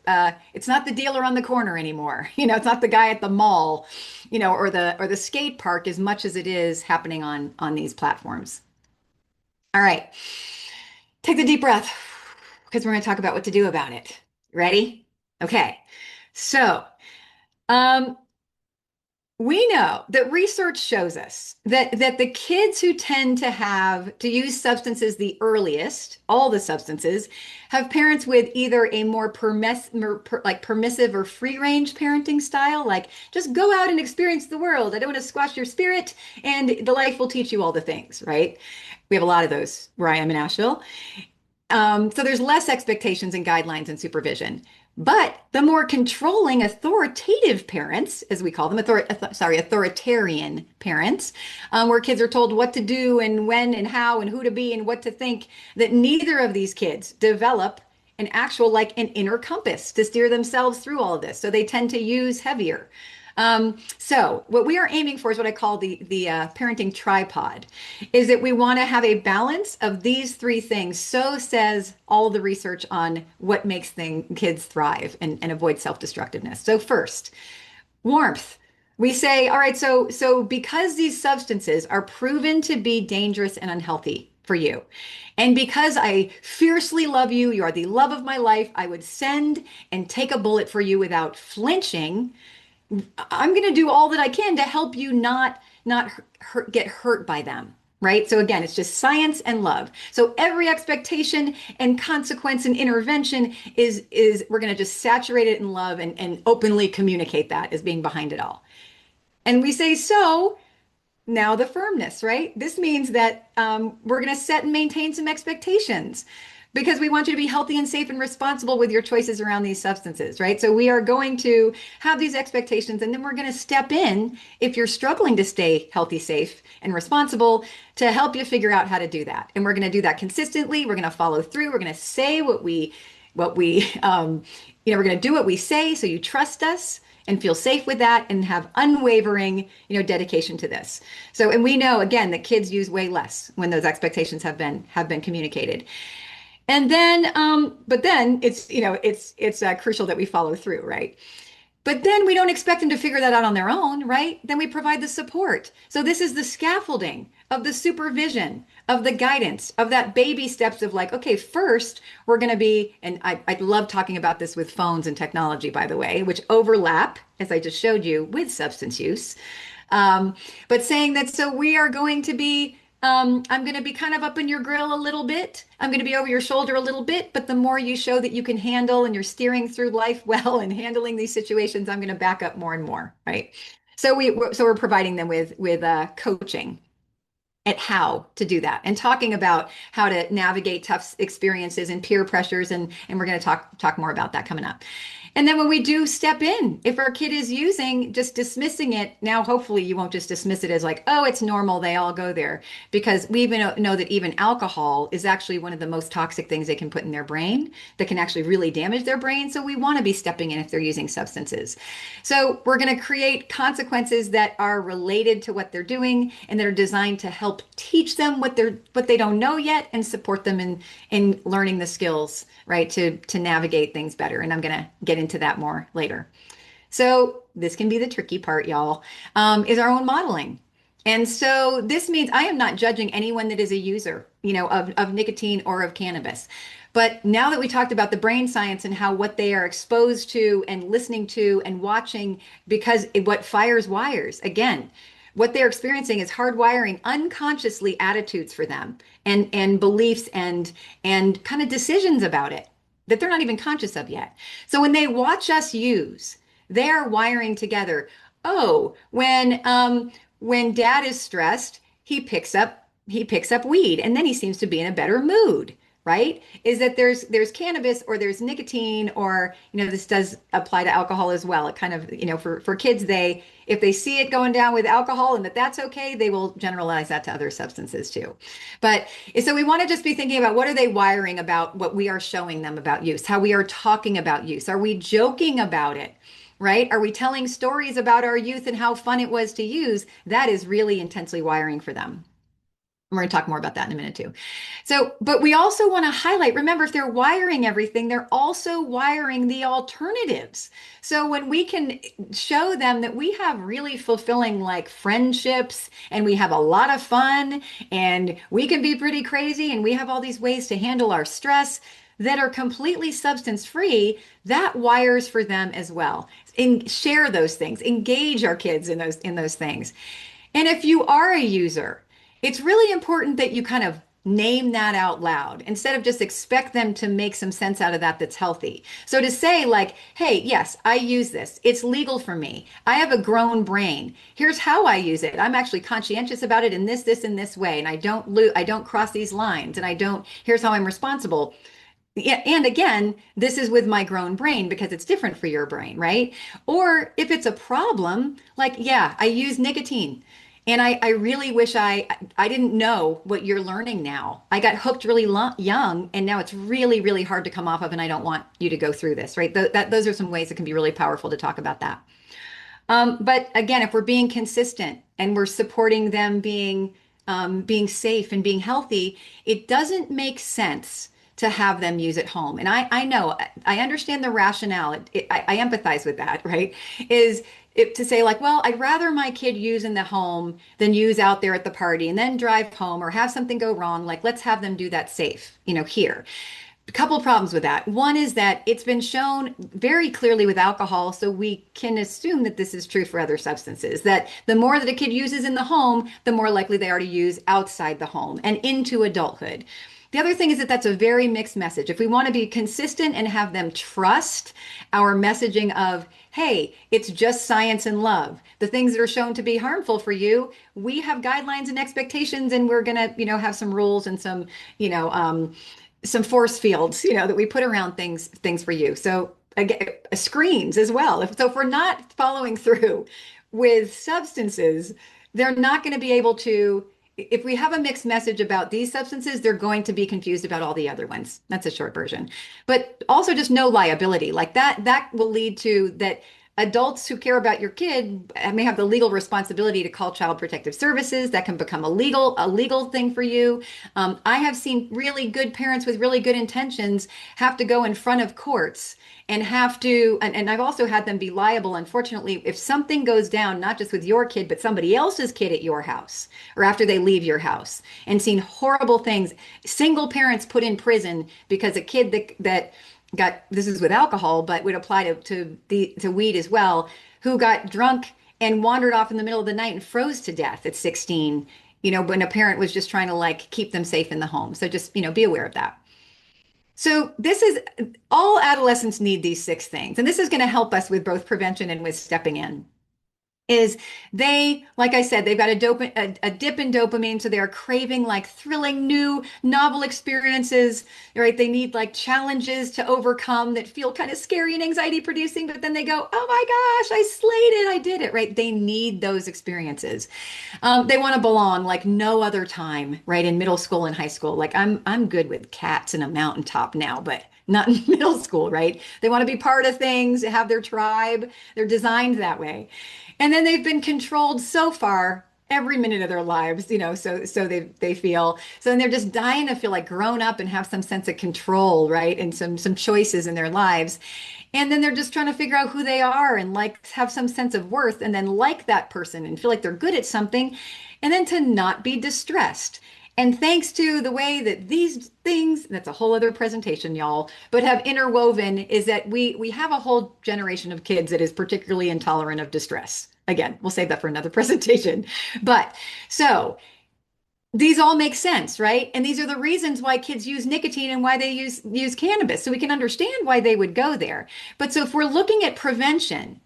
[SPEAKER 1] it's not the dealer on the corner anymore. It's not the guy at the mall, or the skate park as much as it is happening on these platforms. All right, take the deep breath because we're going to talk about what to do about it. Ready? Okay. So, um, we know that research shows us that the kids who tend to use substances the earliest, all the substances, have parents with either a more permissive or free range parenting style, like just go out and experience the world. I don't want to squash your spirit, and the life will teach you all the things, right? We have a lot of those where I am in Asheville. So there's less expectations and guidelines and supervision. But the more controlling, authoritative parents, as we call them, authoritarian parents, where kids are told what to do and when and how and who to be and what to think, that neither of these kids develop an actual, like an inner compass to steer themselves through all of this. So they tend to use heavier. So what we are aiming for is what I call the parenting tripod, is that we want to have a balance of these three things. So says all the research on what makes kids thrive and avoid self-destructiveness. So first, warmth. We say, all right, so because these substances are proven to be dangerous and unhealthy for you, and because I fiercely love you, you are the love of my life, I would send and take a bullet for you without flinching. I'm going to do all that I can to help you not get hurt by them. Right. So again, it's just science and love. So every expectation and consequence and intervention is we're going to just saturate it in love and openly communicate that as being behind it all. And we say, so now the firmness, right? This means that we're going to set and maintain some expectations because we want you to be healthy and safe and responsible with your choices around these substances, right? So we are going to have these expectations, and then we're going to step in if you're struggling to stay healthy, safe, and responsible to help you figure out how to do that. And we're going to do that consistently. We're going to follow through. We're going to say we're going to do what we say, so you trust us and feel safe with that and have unwavering, dedication to this. So, and we know again that kids use way less when those expectations have been communicated. And then, but then it's crucial that we follow through, right? But then we don't expect them to figure that out on their own, right? Then we provide the support. So this is the scaffolding of the supervision, of the guidance, of that baby steps of like, okay, first we're going to be, and I love talking about this with phones and technology, by the way, which overlap, as I just showed you, with substance use. But saying that, so we are going to be I'm going to be kind of up in your grill a little bit. I'm going to be over your shoulder a little bit, but the more you show that you can handle and you're steering through life well and handling these situations, I'm going to back up more and more, right? So we're providing them with coaching at how to do that and talking about how to navigate tough experiences and peer pressures, and we're going to talk more about that coming up. And then when we do step in, if our kid is using, just dismissing it, now hopefully you won't just dismiss it as like, oh, it's normal, they all go there. Because we even know that even alcohol is actually one of the most toxic things they can put in their brain that can actually really damage their brain. So we want to be stepping in if they're using substances. So we're going to create consequences that are related to what they're doing and that are designed to help teach them what they don't know yet and support them in learning the skills, right, to navigate things better. And I'm going to get into that more later. So this can be the tricky part, y'all, is our own modeling. And so this means I am not judging anyone that is a user, of nicotine or of cannabis. But now that we talked about the brain science and how what they are exposed to and listening to and watching, because what fires wires, again, what they're experiencing is hardwiring unconsciously attitudes for them and beliefs and kind of decisions about it that they're not even conscious of yet. So when they watch us use, they're wiring together. Oh, when dad is stressed, he picks up weed and then he seems to be in a better mood. right? Is that there's cannabis or there's nicotine or, this does apply to alcohol as well. It kind of, for kids, they if they see it going down with alcohol and that's okay, they will generalize that to other substances too. But so we want to just be thinking about what are they wiring about what we are showing them about use, how we are talking about use. Are we joking about it? Right? Are we telling stories about our youth and how fun it was to use? That is really intensely wiring for them. We're going to talk more about that in a minute too. So, but we also want to highlight, remember, if they're wiring everything, they're also wiring the alternatives. So when we can show them that we have really fulfilling like friendships and we have a lot of fun and we can be pretty crazy and we have all these ways to handle our stress that are completely substance free, that wires for them as well. Share those things, engage our kids in those things. And if you are a user, it's really important that you kind of name that out loud instead of just expect them to make some sense out of that that's healthy. So to say like, hey, yes, I use this. It's legal for me. I have a grown brain. Here's how I use it. I'm actually conscientious about it in this, and this way. And I don't cross these lines and here's how I'm responsible. Yeah, and again, this is with my grown brain because it's different for your brain, right? Or if it's a problem, like, yeah, I use nicotine. And I really wish I didn't know what you're learning now. I got hooked really young, and now it's really, really hard to come off of, and I don't want you to go through this, right? Those are some ways that can be really powerful to talk about that. But again, if we're being consistent and we're supporting them being safe and being healthy, it doesn't make sense to have them use at home. And I know, I understand the rationale. I empathize with that, right? To say like, well, I'd rather my kid use in the home than use out there at the party and then drive home or have something go wrong. Like, let's have them do that safe, here. A couple of problems with that. One is that it's been shown very clearly with alcohol, so we can assume that this is true for other substances, that the more that a kid uses in the home, the more likely they are to use outside the home and into adulthood. The other thing is that that's a very mixed message. If we want to be consistent and have them trust our messaging of, hey, it's just science and love, the things that are shown to be harmful for you, we have guidelines and expectations, and we're going to, have some rules and some force fields, that we put around things for you. So again, screens as well. So if we're not following through with substances, they're not going to be able to. If we have a mixed message about these substances, they're going to be confused about all the other ones. That's a short version. But also just no liability. Like that will lead to that adults who care about your kid may have the legal responsibility to call Child Protective Services. That can become a legal thing for you. I have seen really good parents with really good intentions have to go in front of courts and and I've also had them be liable, unfortunately, if something goes down, not just with your kid, but somebody else's kid at your house or after they leave your house, and seen horrible things. Single parents put in prison because a kid that got, this is with alcohol, but would apply to weed as well, who got drunk and wandered off in the middle of the night and froze to death at 16, when a parent was just trying to like keep them safe in the home. So just, be aware of that. So this is all adolescents need these 6 things. And this is going to help us with both prevention and with stepping in. Is they, like I said, they've got a dip in dopamine, so they're craving like thrilling, new, novel experiences, right? They need like challenges to overcome that feel kind of scary and anxiety producing, but then they go, oh my gosh, I slayed it, I did it, right? They need those experiences. They want to belong like no other time, right? In middle school and high school, like I'm good with cats and a mountaintop now, but not in middle school, right? They want to be part of things, have their tribe. They're designed that way. And then they've been controlled so far every minute of their lives, so they feel. So then they're just dying to feel like grown up and have some sense of control, right? And some choices in their lives. And then they're just trying to figure out who they are and like have some sense of worth and then like that person and feel like they're good at something and then to not be distressed. And thanks to the way that these things, that's a whole other presentation, y'all, but have interwoven is that we have a whole generation of kids that is particularly intolerant of distress. Again, we'll save that for another presentation. But so these all make sense, right? And these are the reasons why kids use nicotine and why they use cannabis. So we can understand why they would go there. But so if we're looking at prevention,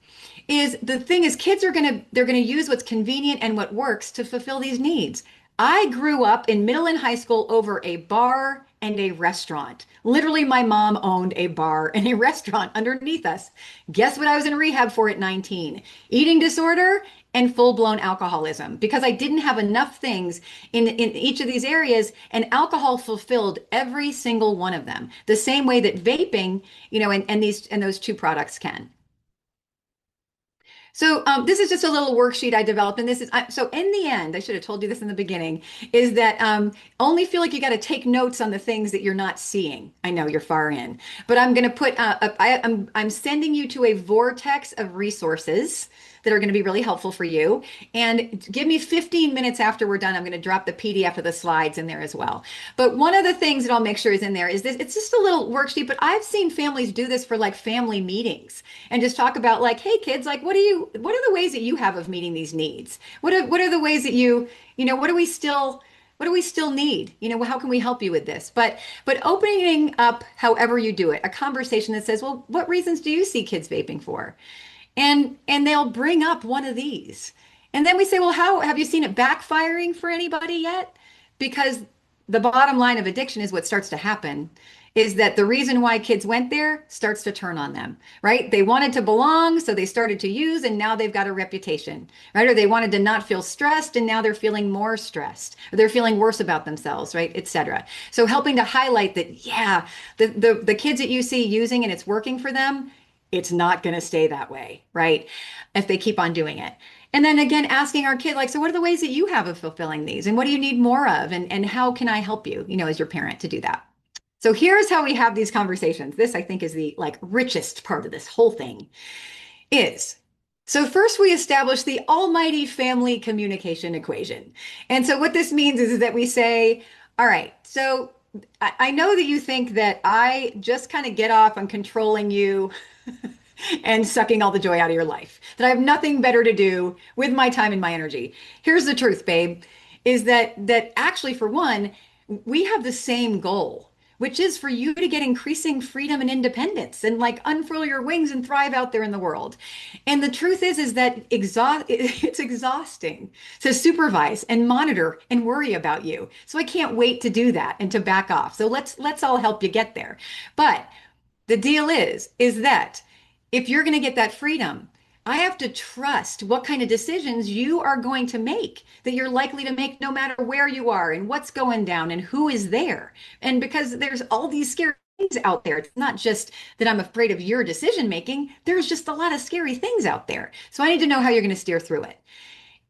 [SPEAKER 1] is the thing is kids they're going to use what's convenient and what works to fulfill these needs. I grew up in middle and high school over a bar and a restaurant. Literally, my mom owned a bar and a restaurant underneath us. Guess what I was in rehab for at 19? Eating disorder and full-blown alcoholism because I didn't have enough things in each of these areas, and alcohol fulfilled every single one of them, the same way that vaping, and those two products can. So this is just a little worksheet I developed, and so in the end, I should have told you this in the beginning, is that only feel like you got to take notes on the things that you're not seeing. I know you're far in, but I'm going to put I'm sending you to a vortex of resources that are going to be really helpful for you. And give me 15 minutes after we're done. I'm going to drop the PDF of the slides in there as well. But one of the things that I'll make sure is in there is this. It's just a little worksheet, but I've seen families do this for like family meetings and just talk about like, hey kids, like what are the ways that you have of meeting these needs? What are the ways that what do we still need? How can we help you with this? But opening up however you do it, a conversation that says, well, what reasons do you see kids vaping for? And they'll bring up one of these. And then we say, well, how have you seen it backfiring for anybody yet? Because the bottom line of addiction is what starts to happen is that the reason why kids went there starts to turn on them, right? They wanted to belong, so they started to use, and now they've got a reputation, right? Or they wanted to not feel stressed, and now they're feeling more stressed, or they're feeling worse about themselves, right? Etc. So helping to highlight that, yeah, the kids that you see using and it's working for them, it's not going to stay that way, right? If they keep on doing it. And then again, asking our kid, like, so what are the ways that you have of fulfilling these? And what do you need more of? And how can I help you, as your parent to do that? So here's how we have these conversations. This, I think, is the like richest part of this whole thing is. So first we establish the almighty family communication equation. And so what this means is that we say, all right, so I know that you think that I just kind of get off on controlling you and sucking all the joy out of your life, that I have nothing better to do with my time and my energy. Here's the truth, babe, is that actually, for one, we have the same goal, which is for you to get increasing freedom and independence and like unfurl your wings and thrive out there in the world. And the truth is that it's exhausting to supervise and monitor and worry about you. So I can't wait to do that and to back off. So let's all help you get there. But the deal is that if you're going to get that freedom, I have to trust what kind of decisions you are going to make, that you're likely to make no matter where you are and what's going down and who is there. And because there's all these scary things out there, it's not just that I'm afraid of your decision making, there's just a lot of scary things out there. So I need to know how you're going to steer through it.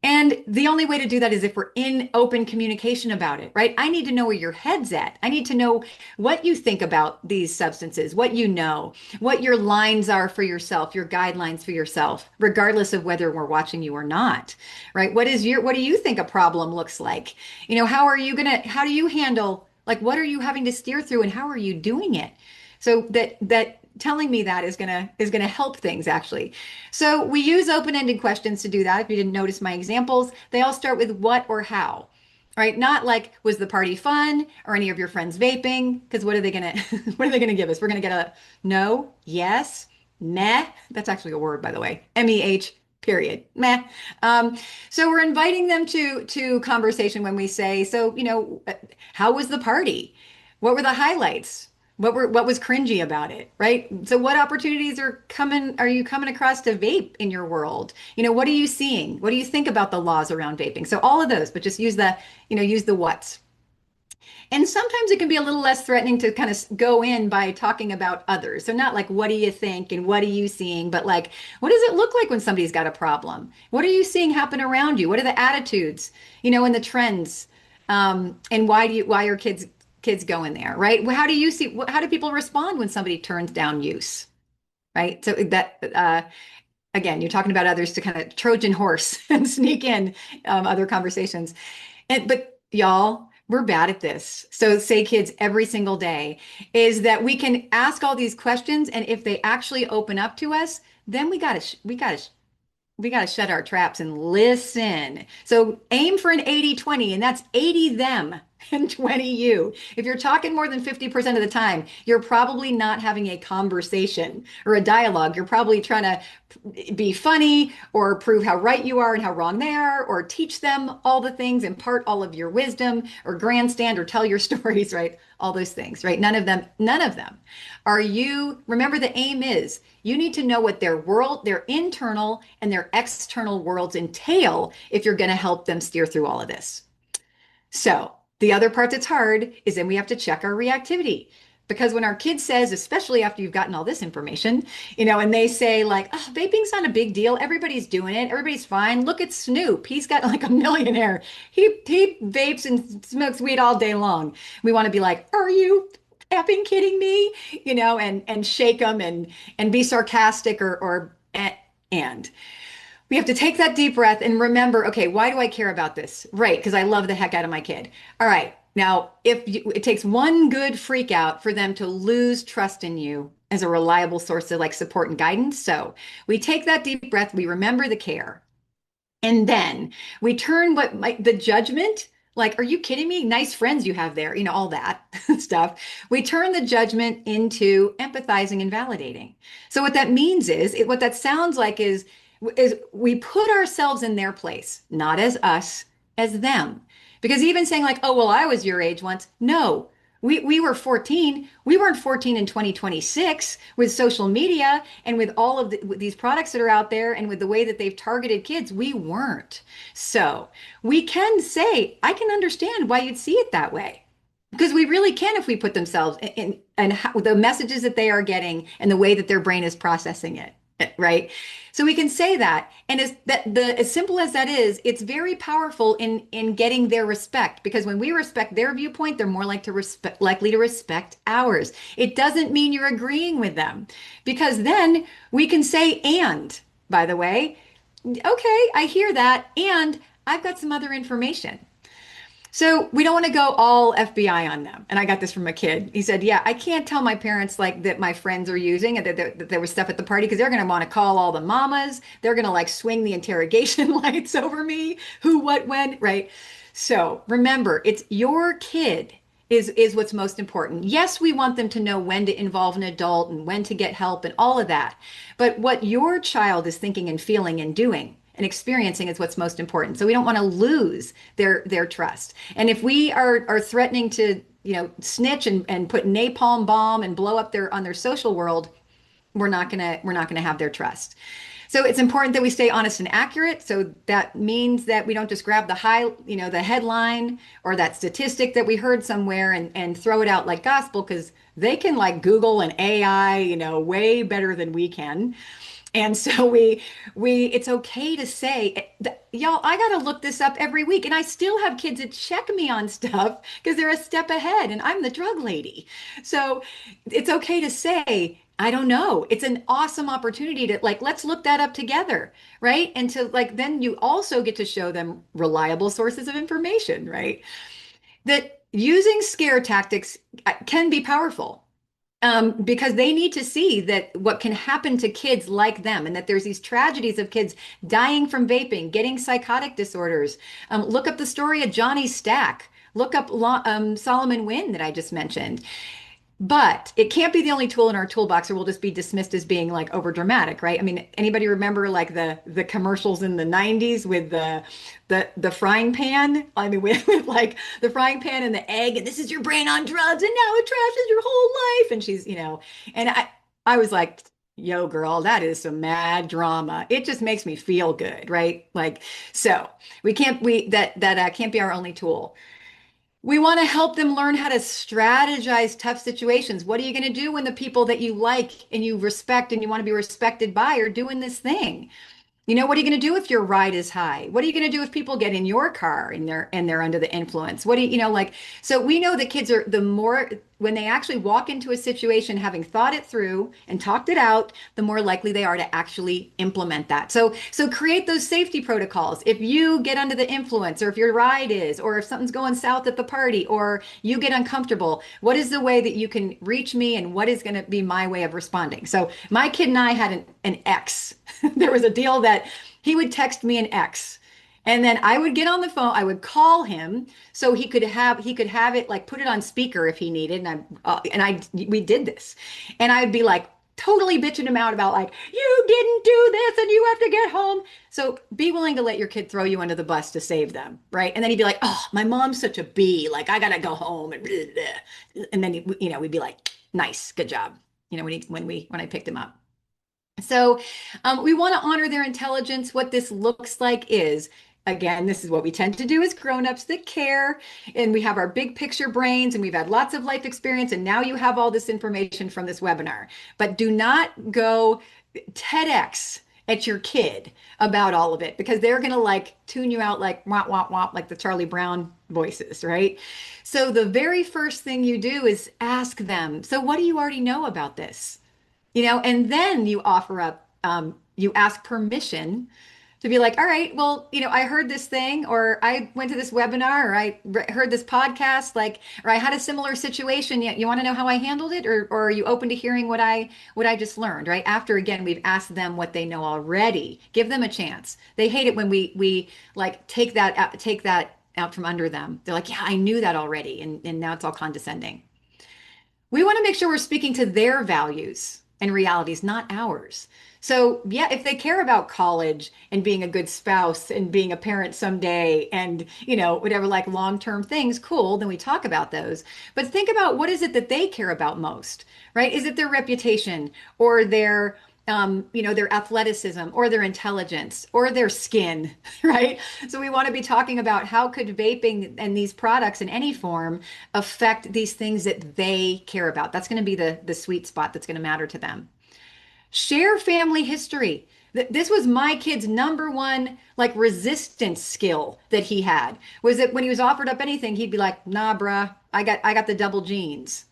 [SPEAKER 1] And the only way to do that is if we're in open communication about it, right? I need to know where your head's at. I need to know what you think about these substances, what you know, what your lines are for yourself, your guidelines for yourself, regardless of whether we're watching you or not, right? What do you think a problem looks like? How do you handle, like, what are you having to steer through and how are you doing it? So that telling me that is gonna help things actually. So we use open-ended questions to do that. If you didn't notice my examples, they all start with what or how, right? Not like, was the party fun or any of your friends vaping? Because what are they gonna what are they gonna give us? We're gonna get a no, yes, meh. That's actually a word, by the way. MEH. Period. Meh. So we're inviting them to conversation when we say, so how was the party? What were the highlights? What was cringy about it, right? So what opportunities are you coming across to vape in your world? What are you seeing? What do you think about the laws around vaping? So all of those, but just use the what's. And sometimes it can be a little less threatening to kind of go in by talking about others. So not like, what do you think and what are you seeing, but like, what does it look like when somebody's got a problem? What are you seeing happen around you? What are the attitudes, and the trends? And why are kids going there, right? How do people respond when somebody turns down use, right? So that again, you're talking about others to kind of Trojan horse and sneak in other conversations. But y'all, we're bad at this. So say kids every single day is that we can ask all these questions, and if they actually open up to us, then we got to shut our traps and listen. So aim for an 80-20, and that's 80 them and 20 you. If you're talking more than 50% of the time, you're probably not having a conversation or a dialogue. You're probably trying to be funny or prove how right you are and how wrong they are, or teach them all the things, impart all of your wisdom, or grandstand or tell your stories, right? All those things, right? None of them are you. Remember, the aim is you need to know what their world, their internal and their external worlds entail if you're going to help them steer through all of this. So the other part that's hard is then we have to check our reactivity. Because when our kid says, especially after you've gotten all this information, and they say like, oh, vaping's not a big deal. Everybody's doing it. Everybody's fine. Look at Snoop. He's got like a millionaire. He vapes and smokes weed all day long. We want to be like, are you effing kidding me? And shake them and be sarcastic or and we have to take that deep breath and remember, okay, why do I care about this? Right, because I love the heck out of my kid. All right, now it takes one good freak out for them to lose trust in you as a reliable source of like support and guidance. So we take that deep breath, we remember the care, and then we turn the judgment, like, are you kidding me? Nice friends you have there, all that stuff. We turn the judgment into empathizing and validating. So what that means is, what that sounds like is we put ourselves in their place, not as us, as them. Because even saying like, oh, well, I was your age once. No, we were 14. We weren't 14 in 2026 with social media and with all of these products that are out there and with the way that they've targeted kids. We weren't. So we can say, I can understand why you'd see it that way. Because we really can if we put themselves in and the messages that they are getting and the way that their brain is processing it. Right. So we can say that. And as simple as that is, it's very powerful in getting their respect, because when we respect their viewpoint, they're more likely to respect ours. It doesn't mean you're agreeing with them, because then we can say, and by the way, okay, I hear that. And I've got some other information. So we don't want to go all FBI on them. And I got this from a kid. He said, yeah, I can't tell my parents like that my friends are using and that there was stuff at the party, because they're going to want to call all the mamas. They're going to like swing the interrogation lights over me, who, what, when, right? So remember, it's your kid is what's most important. Yes, we want them to know when to involve an adult and when to get help and all of that. But what your child is thinking and feeling and doing and experiencing is what's most important. So we don't want to lose their trust. And if we are threatening to, snitch and put napalm bomb and blow up on their social world, we're not gonna have their trust. So it's important that we stay honest and accurate. So that means that we don't just grab the headline or that statistic that we heard somewhere and throw it out like gospel, because they can like Google and AI, way better than we can. And so it's okay to say, y'all, I got to look this up every week. And I still have kids that check me on stuff because they're a step ahead and I'm the drug lady. So it's okay to say, I don't know. It's an awesome opportunity to like, let's look that up together, right? And to like, then you also get to show them reliable sources of information, right? That using scare tactics can be powerful. Because they need to see that what can happen to kids like them, and that there's these tragedies of kids dying from vaping, getting psychotic disorders. Look up the story of Johnny Stack. Look up Solomon Wynn that I just mentioned. But it can't be the only tool in our toolbox, or we'll just be dismissed as being like over dramatic, right? I mean, anybody remember like the commercials in the 90s with the frying pan? I mean, with like the frying pan and the egg, and this is your brain on drugs, and now it trashes your whole life. And she's, and I was like, yo, girl, that is some mad drama. It just makes me feel good, right? Like, so that can't be our only tool. We want to help them learn how to strategize tough situations. What are you going to do when the people that you like and you respect and you want to be respected by are doing this thing? What are you going to do if your ride is high? What are you going to do if people get in your car and they're under the influence? What do like, so we know that kids are the more, when they actually walk into a situation having thought it through and talked it out, the more likely they are to actually implement that. So create those safety protocols. If you get under the influence, or if your ride is, or if something's going south at the party, or you get uncomfortable, what is the way that you can reach me, and what is going to be my way of responding? So my kid and I had an X. There was a deal that he would text me an X. And then I would get on the phone, I would call him so he could have it like put it on speaker if he needed. And I we did this. And I'd be like totally bitching him out about like, you didn't do this and you have to get home. So be willing to let your kid throw you under the bus to save them, right? And then he'd be like, oh, my mom's such a bee, like I gotta go home and blah, blah, blah. And then we'd be like, nice, good job. When I picked him up. So we want to honor their intelligence. What this looks like is, again, this is what we tend to do as grown-ups that care, and we have our big picture brains, and we've had lots of life experience, and now you have all this information from this webinar. But do not go TEDx at your kid about all of it because they're going to like tune you out like womp womp womp like the Charlie Brown voices, right? So the very first thing you do is ask them, so what do you already know about this? And then you offer up, you ask permission to be like, all right, well, I heard this thing, or I went to this webinar, or heard this podcast, like, or I had a similar situation. You want to know how I handled it, or are you open to hearing what I just learned, right? After again, we've asked them what they know already. Give them a chance. They hate it when we like take that out from under them. They're like, yeah, I knew that already, and now it's all condescending. We want to make sure we're speaking to their values and realities, not ours. So, yeah, if they care about college and being a good spouse and being a parent someday and, whatever like long-term things, cool, then we talk about those. But think about what is it that they care about most, right? Is it their reputation or their athleticism or their intelligence or their skin, right? So we want to be talking about how could vaping and these products in any form affect these things that they care about. That's going to be the sweet spot that's going to matter to them. Share family history. This was my kid's number one like resistance skill that he had was that when he was offered up anything, he'd be like, nah, bruh, I got the double genes.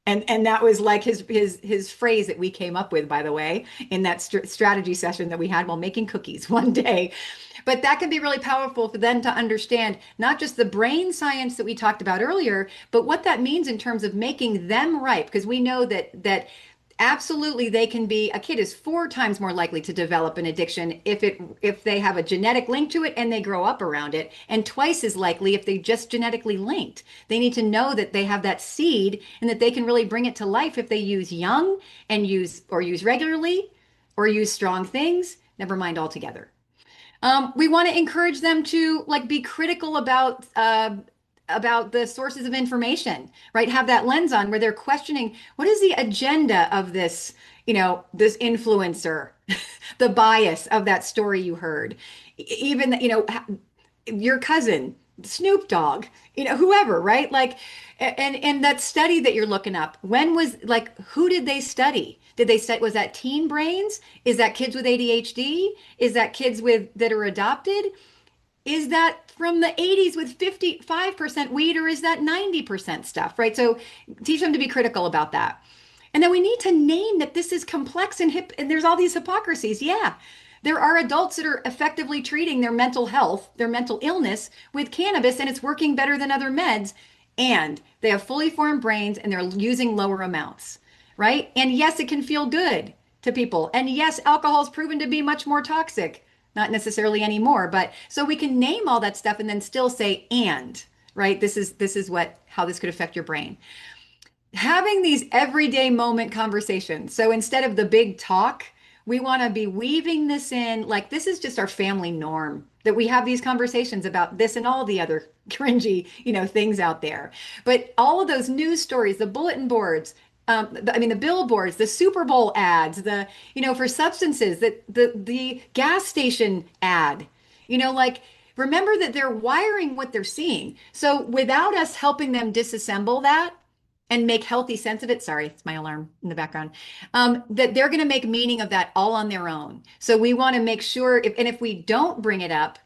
[SPEAKER 1] And that was like his phrase that we came up with, by the way, in that strategy session that we had while making cookies one day. But that can be really powerful for them to understand not just the brain science that we talked about earlier, but what that means in terms of making them ripe. Because we know that absolutely a kid is 4 times more likely to develop an addiction if they have a genetic link to it and they grow up around it, and twice as likely if they just genetically linked. They need to know that they have that seed and that they can really bring it to life if they use young and use regularly or use strong things, never mind altogether. We want to encourage them to like be critical about the sources of information, right? Have that lens on where they're questioning what is the agenda of this influencer, the bias of that story you heard, even your cousin, Snoop Dogg, whoever, right? Like, and that study that you're looking up, when was like, who did they study? Did they study, was that teen brains? Is that kids with ADHD? Is that kids that are adopted? Is that from the 80s with 55% weed, or is that 90% stuff, right? So teach them to be critical about that. And then we need to name that this is complex and hip, and there's all these hypocrisies. Yeah, there are adults that are effectively treating their mental health, their mental illness with cannabis, and it's working better than other meds. And they have fully formed brains and they're using lower amounts, right? And yes, it can feel good to people. And yes, alcohol is proven to be much more toxic. Not necessarily anymore, but so we can name all that stuff and then still say, and, right? This is how this could affect your brain. Having these everyday moment conversations. So instead of the big talk, we want to be weaving this in like this is just our family norm that we have these conversations about this and all the other cringy, things out there. But all of those news stories, the bulletin boards, the billboards, the Super Bowl ads, for substances, the gas station ad, like remember that they're wiring what they're seeing. So without us helping them disassemble that and make healthy sense of it, sorry, it's my alarm in the background, that they're going to make meaning of that all on their own. So we want to make sure, if we don't bring it up,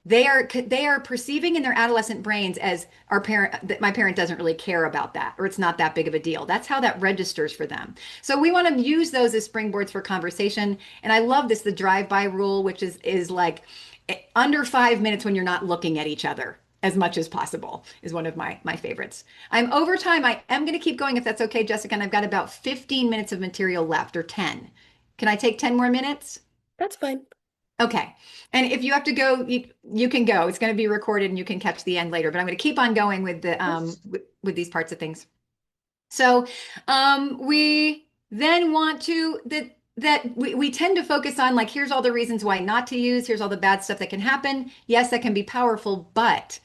[SPEAKER 1] they are perceiving in their adolescent brains as my parent doesn't really care about that, or it's not that big of a deal. That's how that registers for them. So we want to use those as springboards for conversation. And I love this, the drive-by rule, which is like under 5 minutes when you're not looking at each other as much as possible is one of my favorites. I'm over time. I am going to keep going if that's okay, Jessica. And I've got about 15 minutes of material left, or 10. Can I take 10 more minutes?
[SPEAKER 2] That's fine.
[SPEAKER 1] Okay. And if you have to go, you can go. It's going to be recorded and you can catch the end later, but I'm going to keep on going with the with these parts of things. So we then want to that we tend to focus on like here's all the reasons why not to use, here's all the bad stuff that can happen. Yes, that can be powerful, but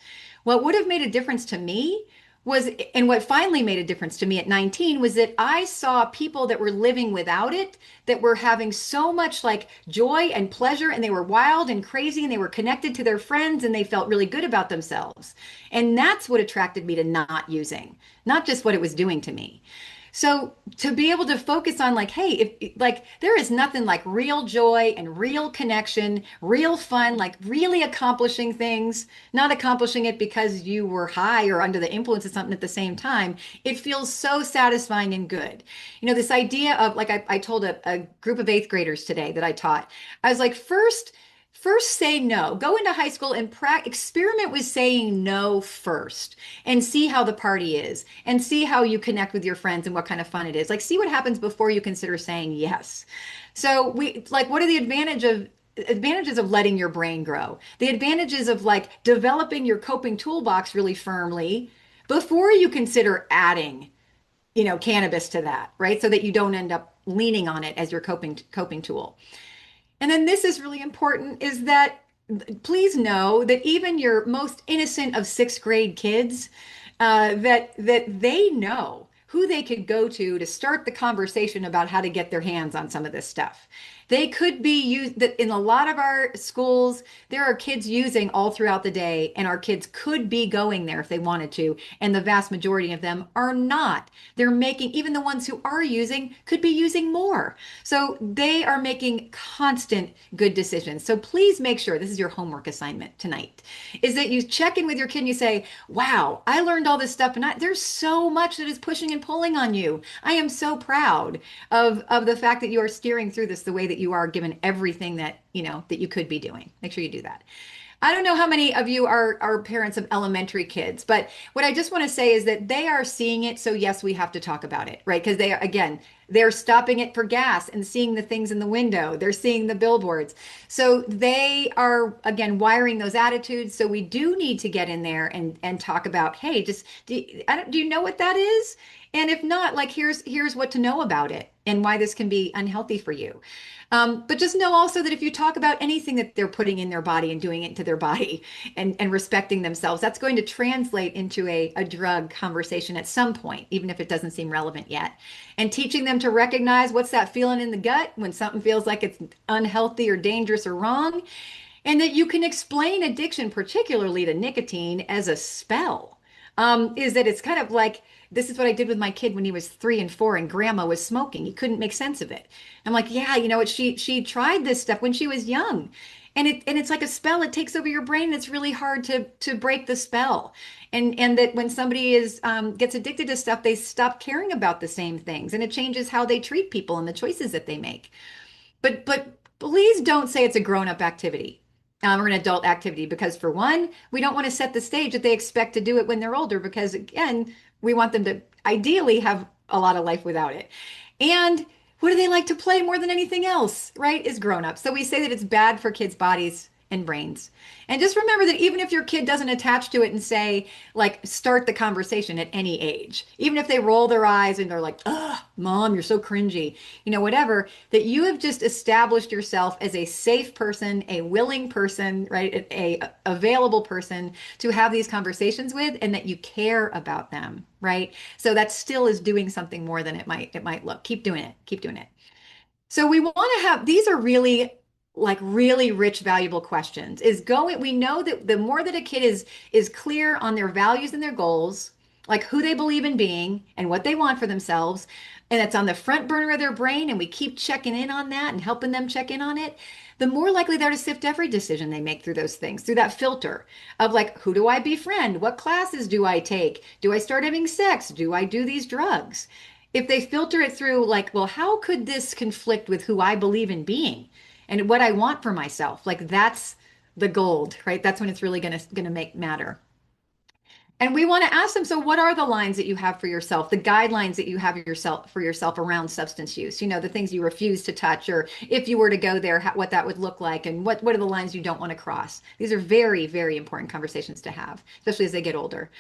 [SPEAKER 1] what would have made a difference to me was, and what finally made a difference to me at 19 was that I saw people that were living without it, that were having so much like joy and pleasure, and they were wild and crazy, and they were connected to their friends, and they felt really good about themselves. And that's what attracted me to not using, not just what it was doing to me. So to be able to focus on like, hey, if like there is nothing like real joy and real connection, real fun, like really accomplishing things, not accomplishing it because you were high or under the influence of something at the same time. It feels so satisfying and good. You know, this idea of like I told a group of eighth graders today that I taught, I was like, first say no. Go into high school and experiment with saying no first and see how the party is and see how you connect with your friends and what kind of fun it is. Like see what happens before you consider saying yes. So we like what are the advantages of letting your brain grow? The advantages of like developing your coping toolbox really firmly before you consider adding, cannabis to that, right? So that you don't end up leaning on it as your coping tool. And then this is really important is that please know that even your most innocent of sixth grade kids, that they know who they could go to start the conversation about how to get their hands on some of this stuff. They could be used that in a lot of our schools, there are kids using all throughout the day, and our kids could be going there if they wanted to. And the vast majority of them are not. They're making, even the ones who are using, could be using more. So they are making constant good decisions. So please make sure this is your homework assignment tonight is that you check in with your kid and you say, wow, I learned all this stuff and there's so much that is pushing and pulling on you. I am so proud of the fact that you are steering through this the way that you are given everything that, that you could be doing. Make sure you do that. I don't know how many of you are parents of elementary kids, but what I just want to say is that they are seeing it. So yes, we have to talk about it, right? Because they are, again, they're stopping it for gas and seeing the things in the window. They're seeing the billboards. So they are, again, wiring those attitudes. So we do need to get in there and talk about, hey, just do you know what that is? And if not, like here's what to know about it and why this can be unhealthy for you. But just know also that if you talk about anything that they're putting in their body and doing it to their body and respecting themselves, that's going to translate into a drug conversation at some point, even if it doesn't seem relevant yet. And teaching them to recognize what's that feeling in the gut when something feels like it's unhealthy or dangerous or wrong, and that you can explain addiction, particularly to nicotine, as a spell. Is that it's kind of like this is what I did with my kid when he was 3 and 4 and grandma was smoking. He couldn't make sense of it. I'm like, yeah, you know what? She tried this stuff when she was young. And it's like a spell. It takes over your brain. And it's really hard to break the spell. And that when somebody is gets addicted to stuff, they stop caring about the same things. And it changes how they treat people and the choices that they make. But please don't say it's a grown-up activity or an adult activity because for one, we don't want to set the stage that they expect to do it when they're older because again, we want them to ideally have a lot of life without it. And what do they like to play more than anything else, right? Is grown-ups. So we say that it's bad for kids' bodies and brains. And just remember that even if your kid doesn't attach to it and say, like, start the conversation at any age, even if they roll their eyes and they're like, ugh, mom, you're so cringy, whatever, that you have just established yourself as a safe person, a willing person, right? A available person to have these conversations with and that you care about them, right? So that still is doing something more than it might look. Keep doing it. Keep doing it. So we want to have these are really rich, valuable questions. We know that the more that a kid is clear on their values and their goals, like who they believe in being and what they want for themselves, and it's on the front burner of their brain, and we keep checking in on that and helping them check in on it, the more likely they're to sift every decision they make through those things, through that filter of like, who do I befriend? What classes do I take? Do I start having sex? Do I do these drugs? If they filter it through like, well, how could this conflict with who I believe in being and what I want for myself? Like that's the gold, right? That's when it's really gonna make matter. And we want to ask them, so what are the lines that you have for yourself, the guidelines that you have yourself for yourself around substance use? The things you refuse to touch, or if you were to go there, what that would look like, and what are the lines you don't want to cross? These are very, very important conversations to have, especially as they get older.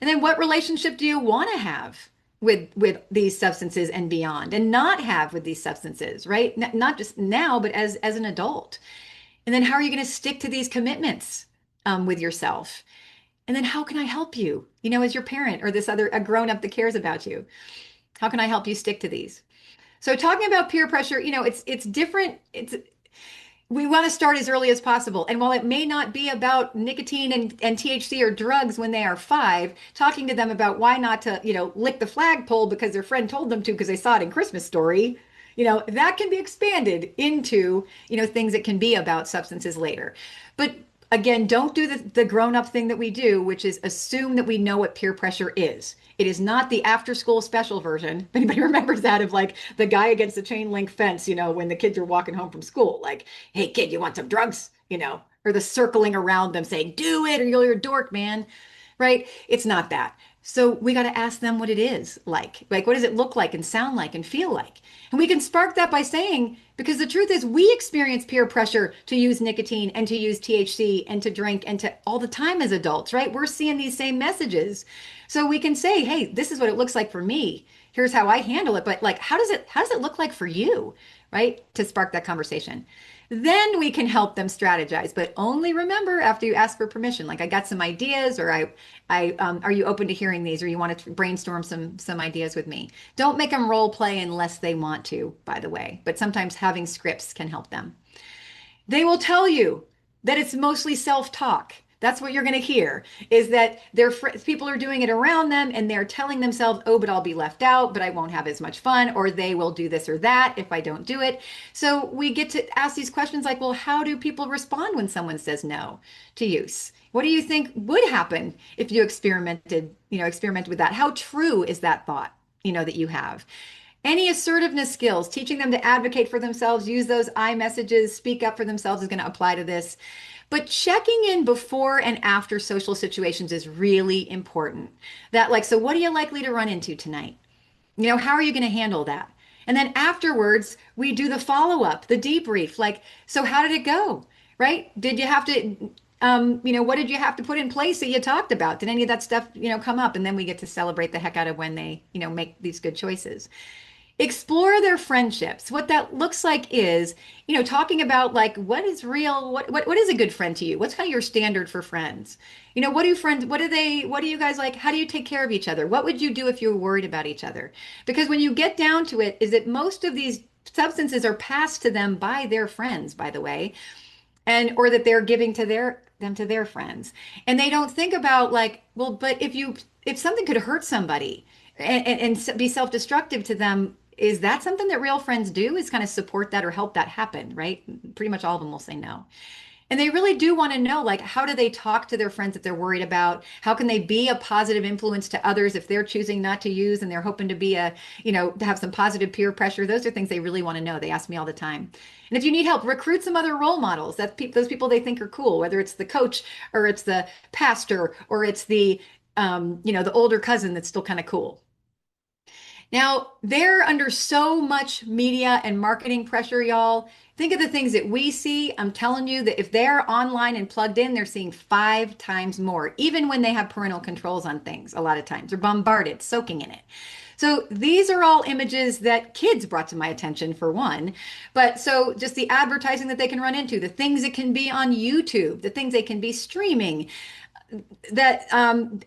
[SPEAKER 1] And then what relationship do you want to have with these substances and beyond, and not have with these substances, right? Not just now, but as an adult. And then how are you going to stick to these commitments with yourself? And then how can I help you, as your parent or this other a grown up that cares about you? How can I help you stick to these? So talking about peer pressure, it's different. We want to start as early as possible. And while it may not be about nicotine and THC or drugs when they are 5, talking to them about why not to, lick the flagpole because their friend told them to because they saw it in Christmas Story, that can be expanded into, things that can be about substances later. But again, don't do the grown-up thing that we do, which is assume that we know what peer pressure is. It is not the after-school special version. If anybody remembers that, of like the guy against the chain link fence, when the kids are walking home from school, like, hey kid, you want some drugs? Or the circling around them saying, do it or you're a dork, man. Right? It's not that. So we got to ask them what it is like. Like, what does it look like and sound like and feel like? And we can spark that by saying, because the truth is, we experience peer pressure to use nicotine and to use THC and to drink and to all the time as adults, right? We're seeing these same messages. So we can say, hey, this is what it looks like for me. Here's how I handle it. But like, how does it look like for you? Right? To spark that conversation. Then we can help them strategize, but only remember after you ask for permission. Like, I got some ideas, or are you open to hearing these, or you want to brainstorm some ideas with me? Don't make them role play unless they want to, by the way. But sometimes having scripts can help them. They will tell you that it's mostly self-talk. That's what you're going to hear, is that people are doing it around them and they're telling themselves, oh, but I'll be left out, but I won't have as much fun, or they will do this or that if I don't do it. So we get to ask these questions like, well, how do people respond when someone says no to use? What do you think would happen if you experimented with that? How true is that thought, that you have? Any assertiveness skills, teaching them to advocate for themselves, use those I messages, speak up for themselves is going to apply to this. But checking in before and after social situations is really important. That, like, so what are you likely to run into tonight? How are you going to handle that? And then afterwards, we do the follow up, the debrief. Like, so how did it go? Right? Did you have to, what did you have to put in place that you talked about? Did any of that stuff, come up? And then we get to celebrate the heck out of when they, make these good choices. Explore their friendships. What that looks like is, talking about like what is real, what is a good friend to you? What's kind of your standard for friends? What do you guys like? How do you take care of each other? What would you do if you were worried about each other? Because when you get down to it, is that most of these substances are passed to them by their friends, by the way, and or that they're giving to their friends. And they don't think about like, well, but if something could hurt somebody and be self-destructive to them, is that something that real friends do, is kind of support that or help that happen, right? Pretty much all of them will say no. And they really do want to know, like, how do they talk to their friends that they're worried about? How can they be a positive influence to others if they're choosing not to use and they're hoping to be to have some positive peer pressure? Those are things they really want to know. They ask me all the time. And if you need help, recruit some other role models. Those people they think are cool, whether it's the coach or it's the pastor or it's the older cousin that's still kind of cool. Now, they're under so much media and marketing pressure, y'all. Think of the things that we see. I'm telling you that if they're online and plugged in, they're seeing 5 times more, even when they have parental controls on things. A lot of times they're bombarded, soaking in it. So these are all images that kids brought to my attention, for one. But so just the advertising that they can run into, the things that can be on YouTube, the things they can be streaming, that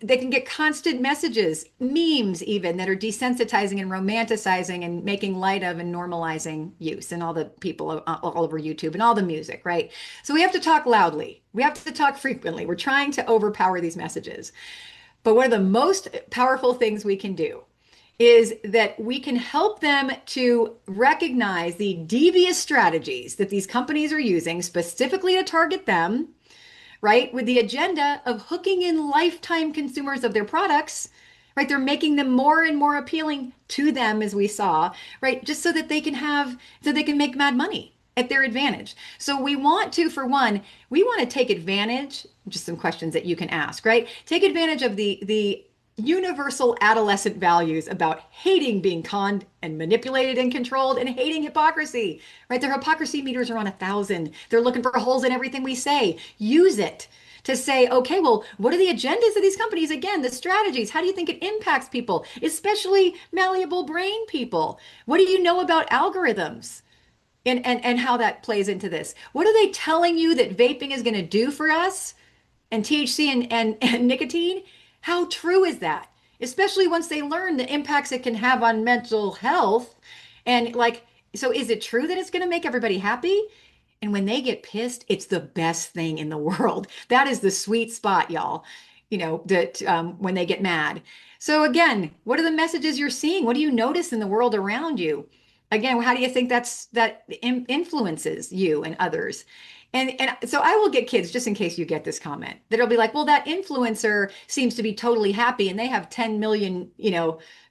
[SPEAKER 1] they can get constant messages, memes even, that are desensitizing and romanticizing and making light of and normalizing use, and all the people all over YouTube and all the music, right? So we have to talk loudly. We have to talk frequently. We're trying to overpower these messages. But one of the most powerful things we can do is that we can help them to recognize the devious strategies that these companies are using specifically to target them, right? With the agenda of hooking in lifetime consumers of their products, right? They're making them more and more appealing to them, as we saw, right? Just so that they can make mad money, at their advantage. So we want to, for one, we want to take advantage, just some questions that you can ask, right? Take advantage of the universal adolescent values about hating being conned and manipulated and controlled and hating hypocrisy, right? Their hypocrisy meters are on 1,000. They're looking for holes in everything we say. Use it to say, okay, well, what are the agendas of these companies? Again, the strategies. How do you think it impacts people, especially malleable brain people? What do you know about algorithms? And how that plays into this. What are they telling you that vaping is going to do for us? And THC and nicotine? How true is that? Especially once they learn the impacts it can have on mental health. And like, so is it true that it's going to make everybody happy? And when they get pissed, it's the best thing in the world. That is the sweet spot, y'all, that when they get mad. So again, what are the messages you're seeing? What do you notice in the world around you? Again, how do you think that influences you and others? And so I will get kids, just in case you get this comment, that'll be like, well, that influencer seems to be totally happy and they have 10 million,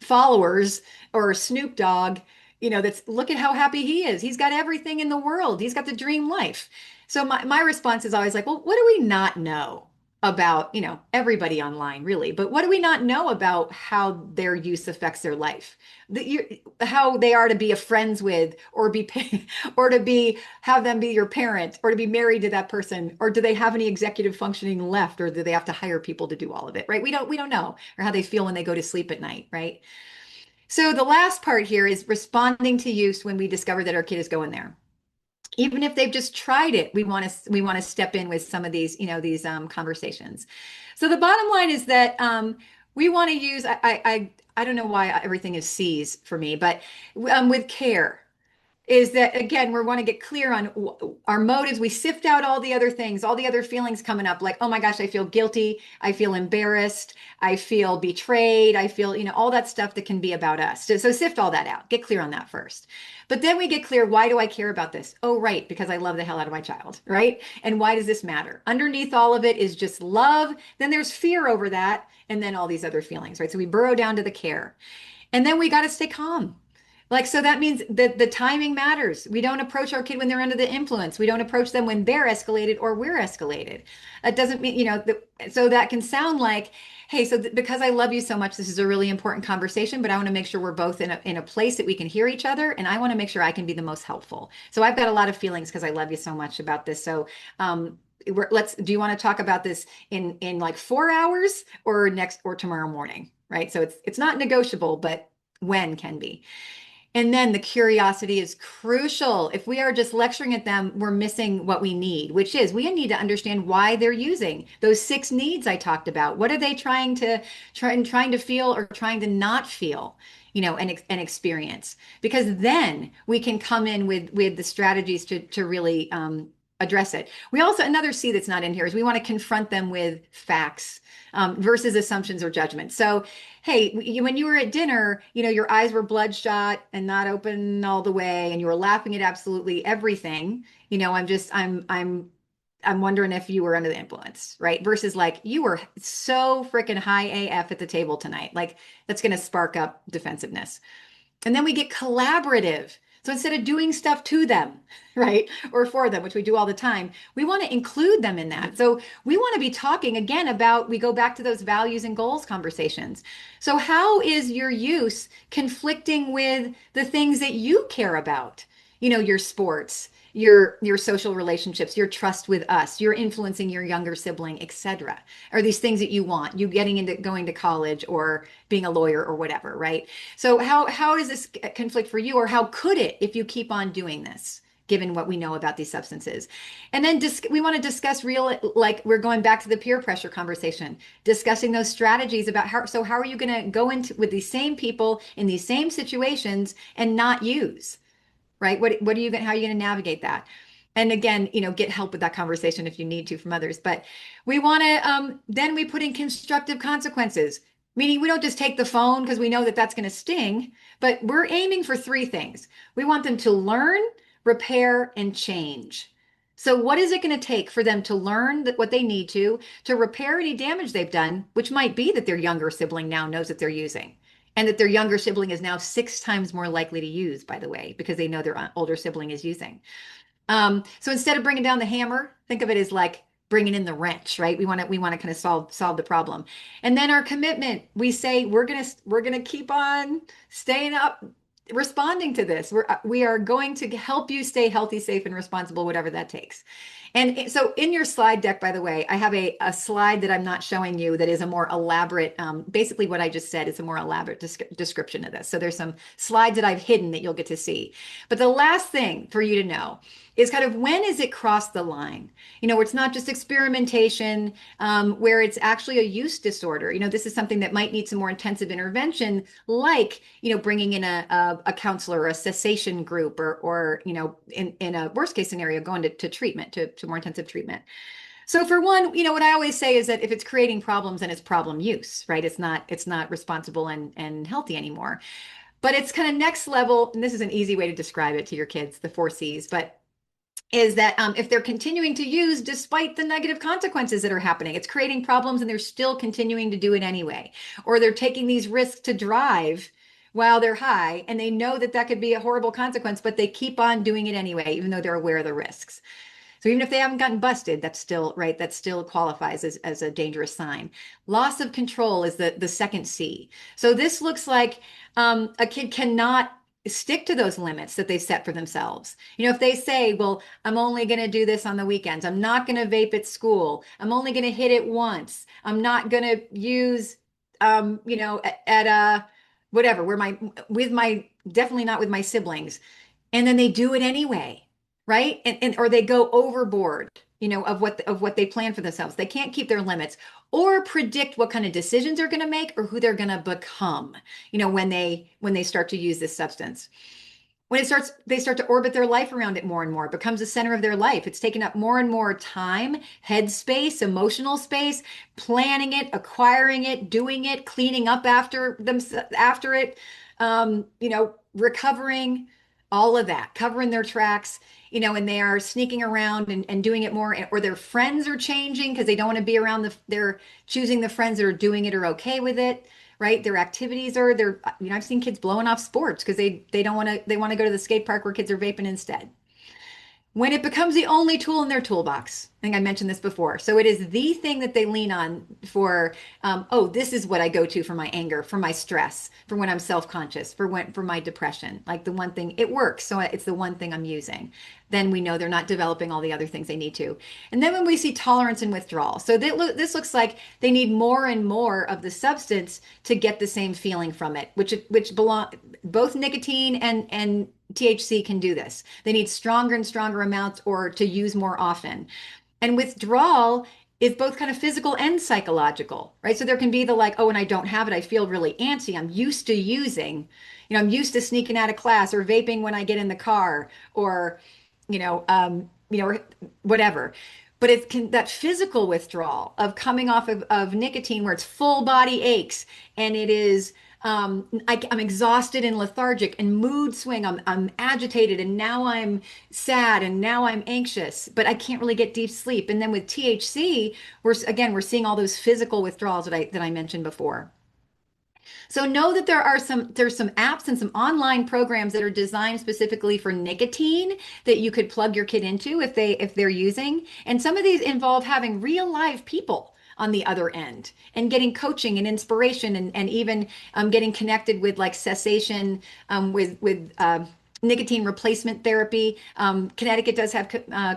[SPEAKER 1] followers, or Snoop Dogg, that's look at how happy he is. He's got everything in the world. He's got the dream life. So my response is always like, well, what do we not know about, everybody online really, but what do we not know about how their use affects their life? How they are to be a friends with, or or to be, have them be your parent, or to be married to that person, or do they have any executive functioning left, or do they have to hire people to do all of it, right? We don't know, or how they feel when they go to sleep at night, right? So the last part here is responding to use when we discover that our kid is going there. Even if they've just tried it, we want to step in with some of these, these conversations. So the bottom line is that we want to use, I don't know why everything is C's for me, but with care, is that again, we want to get clear on our motives. We sift out all the other things, all the other feelings coming up, like, oh my gosh, I feel guilty, I feel embarrassed, I feel betrayed, I feel, all that stuff that can be about us. So sift all that out, get clear on that first. But then we get clear, why do I care about this? Oh, right, because I love the hell out of my child, right? And why does this matter? Underneath all of it is just love. Then there's fear over that, and then all these other feelings, right? So we burrow down to the care. And then we got to stay calm. Like, so that means that the timing matters. We don't approach our kid when they're under the influence. We don't approach them when they're escalated or we're escalated. That doesn't mean, so that can sound like, hey, so because I love you so much, this is a really important conversation, but I want to make sure we're both in a place that we can hear each other. And I want to make sure I can be the most helpful. So I've got a lot of feelings because I love you so much about this. So, do you want to talk about this in like 4 hours or tomorrow morning? Right. So it's not negotiable, but when can be. And then the curiosity is crucial. If we are just lecturing at them, we're missing what we need, which is we need to understand why they're using those 6 needs I talked about. What are they trying to feel or trying to not feel, and experience? Because then we can come in with the strategies to really address it. We also, another C that's not in here is we want to confront them with facts versus assumptions or judgments. So, hey, when you were at dinner, your eyes were bloodshot and not open all the way, and you were laughing at absolutely everything. I'm wondering if you were under the influence, right? Versus like you were so freaking high AF at the table tonight. Like that's going to spark up defensiveness. And then we get collaborative. So instead of doing stuff to them, right, or for them, which we do all the time, we want to include them in that. So we want to be talking again about, we go back to those values and goals conversations. So how is your use conflicting with the things that you care about? Your sports, your social relationships, your trust with us, your influencing your younger sibling, etc. Are these things that you want, you getting into going to college or being a lawyer or whatever, right? So how does this conflict for you, or how could it if you keep on doing this, given what we know about these substances? And then we want to discuss like we're going back to the peer pressure conversation, discussing those strategies about how are you going to go into with these same people in these same situations and not use, right? How are you going to navigate that? And again, get help with that conversation if you need to from others. But we want to, then we put in constructive consequences, meaning we don't just take the phone because we know that that's going to sting, but we're aiming for 3 things. We want them to learn, repair, and change. So what is it going to take for them to learn what they need to repair any damage they've done, which might be that their younger sibling now knows that they're using, and that their younger sibling is now 6 times more likely to use, by the way, because they know their older sibling is using. So instead of bringing down the hammer, think of it as like bringing in the wrench, right? We want to kind of solve the problem. And then our commitment, we say we're gonna keep on staying up, responding to this. We are going to help you stay healthy, safe, and responsible, whatever that takes. And so in your slide deck, by the way, I have a slide that I'm not showing you that is a more elaborate, basically what I just said is a more elaborate description of this. So there's some slides that I've hidden that you'll get to see. But the last thing for you to know is kind of when is it crossed the line? Where it's not just experimentation, where it's actually a use disorder. This is something that might need some more intensive intervention, like, bringing in a counselor or a cessation group, or in a worst case scenario, going to treatment, to more intensive treatment. So for one, what I always say is that if it's creating problems, then it's problem use, right? It's not responsible and healthy anymore. But it's kind of next level, and this is an easy way to describe it to your kids, the 4 C's, but is that if they're continuing to use despite the negative consequences that are happening, it's creating problems and they're still continuing to do it anyway. Or they're taking these risks to drive while they're high and they know that that could be a horrible consequence, but they keep on doing it anyway, even though they're aware of the risks. So even if they haven't gotten busted, that's still right. That still qualifies as a dangerous sign. Loss of control is the second C. So this looks like a kid cannot stick to those limits that they set for themselves. If they say, well, I'm only going to do this on the weekends. I'm not going to vape at school. I'm only going to hit it once. I'm not going to use, at whatever, with my, definitely not with my siblings. And then they do it anyway, right? And or they go overboard, of what they plan for themselves. They can't keep their limits or predict what kind of decisions they're going to make or who they're going to become, when they start to use this substance. They start to orbit their life around it more and more. It becomes the center of their life. It's taking up more and more time, head space, emotional space, planning it, acquiring it, doing it, cleaning up after it, recovering, all of that, covering their tracks, and they are sneaking around and doing it more, or their friends are changing because they don't want to be around they're choosing the friends that are doing it or okay with it, right? Their activities are, I've seen kids blowing off sports because they don't want to, they want to go to the skate park where kids are vaping instead. When it becomes the only tool in their toolbox. I think I mentioned this before. So it is the thing that they lean on for, oh, this is what I go to for my anger, for my stress, for when I'm self-conscious, for my depression. Like the one thing, it works. So it's the one thing I'm using. Then we know they're not developing all the other things they need to. And then when we see tolerance and withdrawal. So this looks like they need more and more of the substance to get the same feeling from it, which belong, both nicotine and THC can do this. They need stronger and stronger amounts or to use more often. And withdrawal is both kind of physical and psychological, right? So there can be the like, oh, when I don't have it, I feel really antsy. I'm used to using, I'm used to sneaking out of class or vaping when I get in the car or, or whatever. But that physical withdrawal of coming off of nicotine where it's full body aches and it is I'm exhausted and lethargic and mood swing. I'm agitated and now I'm sad and now I'm anxious, but I can't really get deep sleep. And then with THC, we're seeing all those physical withdrawals that I mentioned before. So know that there's some apps and some online programs that are designed specifically for nicotine that you could plug your kid into if they're using. And some of these involve having real live people on the other end and getting coaching and inspiration and even getting connected with like cessation with nicotine replacement therapy. Connecticut does have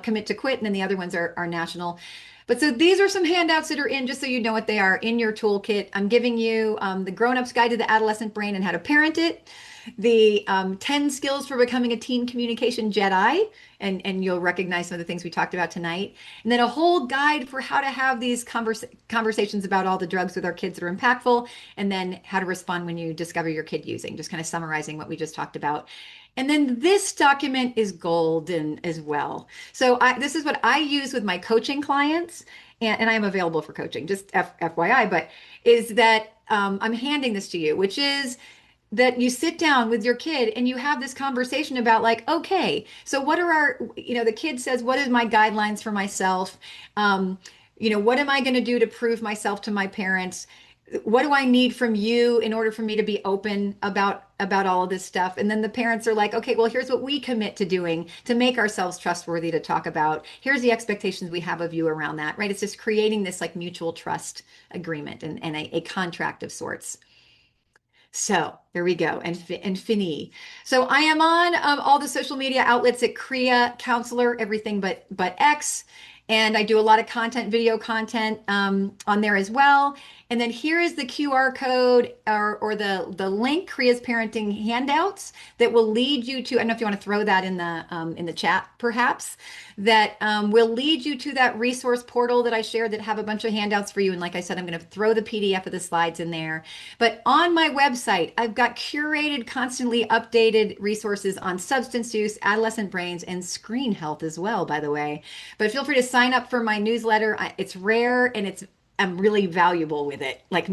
[SPEAKER 1] commit to quit, and then the other ones are national. But so these are some handouts that are in, just so you know what they are, in your toolkit. I'm giving you the Grown-Up's Guide to the Adolescent Brain and How to Parent It, the 10 skills for becoming a teen communication Jedi, and you'll recognize some of the things we talked about tonight, and then a whole guide for how to have these conversations about all the drugs with our kids that are impactful, and then how to respond when you discover your kid using, just kind of summarizing what we just talked about. And then this document is golden as well. So this is what I use with my coaching clients, and I am available for coaching, just FYI, but is that I'm handing this to you, which is that you sit down with your kid and you have this conversation about like, okay, so what are the kid says, what is my guidelines for myself? What am I going to do to prove myself to my parents? what do I need from you in order for me to be open about all of this stuff? And then the parents are like, okay, well, here's what we commit to doing to make ourselves trustworthy to talk about. Here's the expectations we have of you around that, right? It's just creating this like mutual trust agreement and a contract of sorts. So there we go. And Fini. So I am on all the social media outlets at Kriya Counselor, everything but X. And I do a lot of content, video content on there as well. And then here is the QR code or the link, Kriya's parenting handouts that will lead you to. I don't know if you want to throw that in the chat, perhaps. That will lead you to that resource portal that I shared that have a bunch of handouts for you. And like I said, I'm going to throw the PDF of the slides in there. But on my website, I've got curated, constantly updated resources on substance use, adolescent brains, and screen health as well, by the way. But feel free to sign up for my newsletter. It's rare and I'm really valuable with it. Like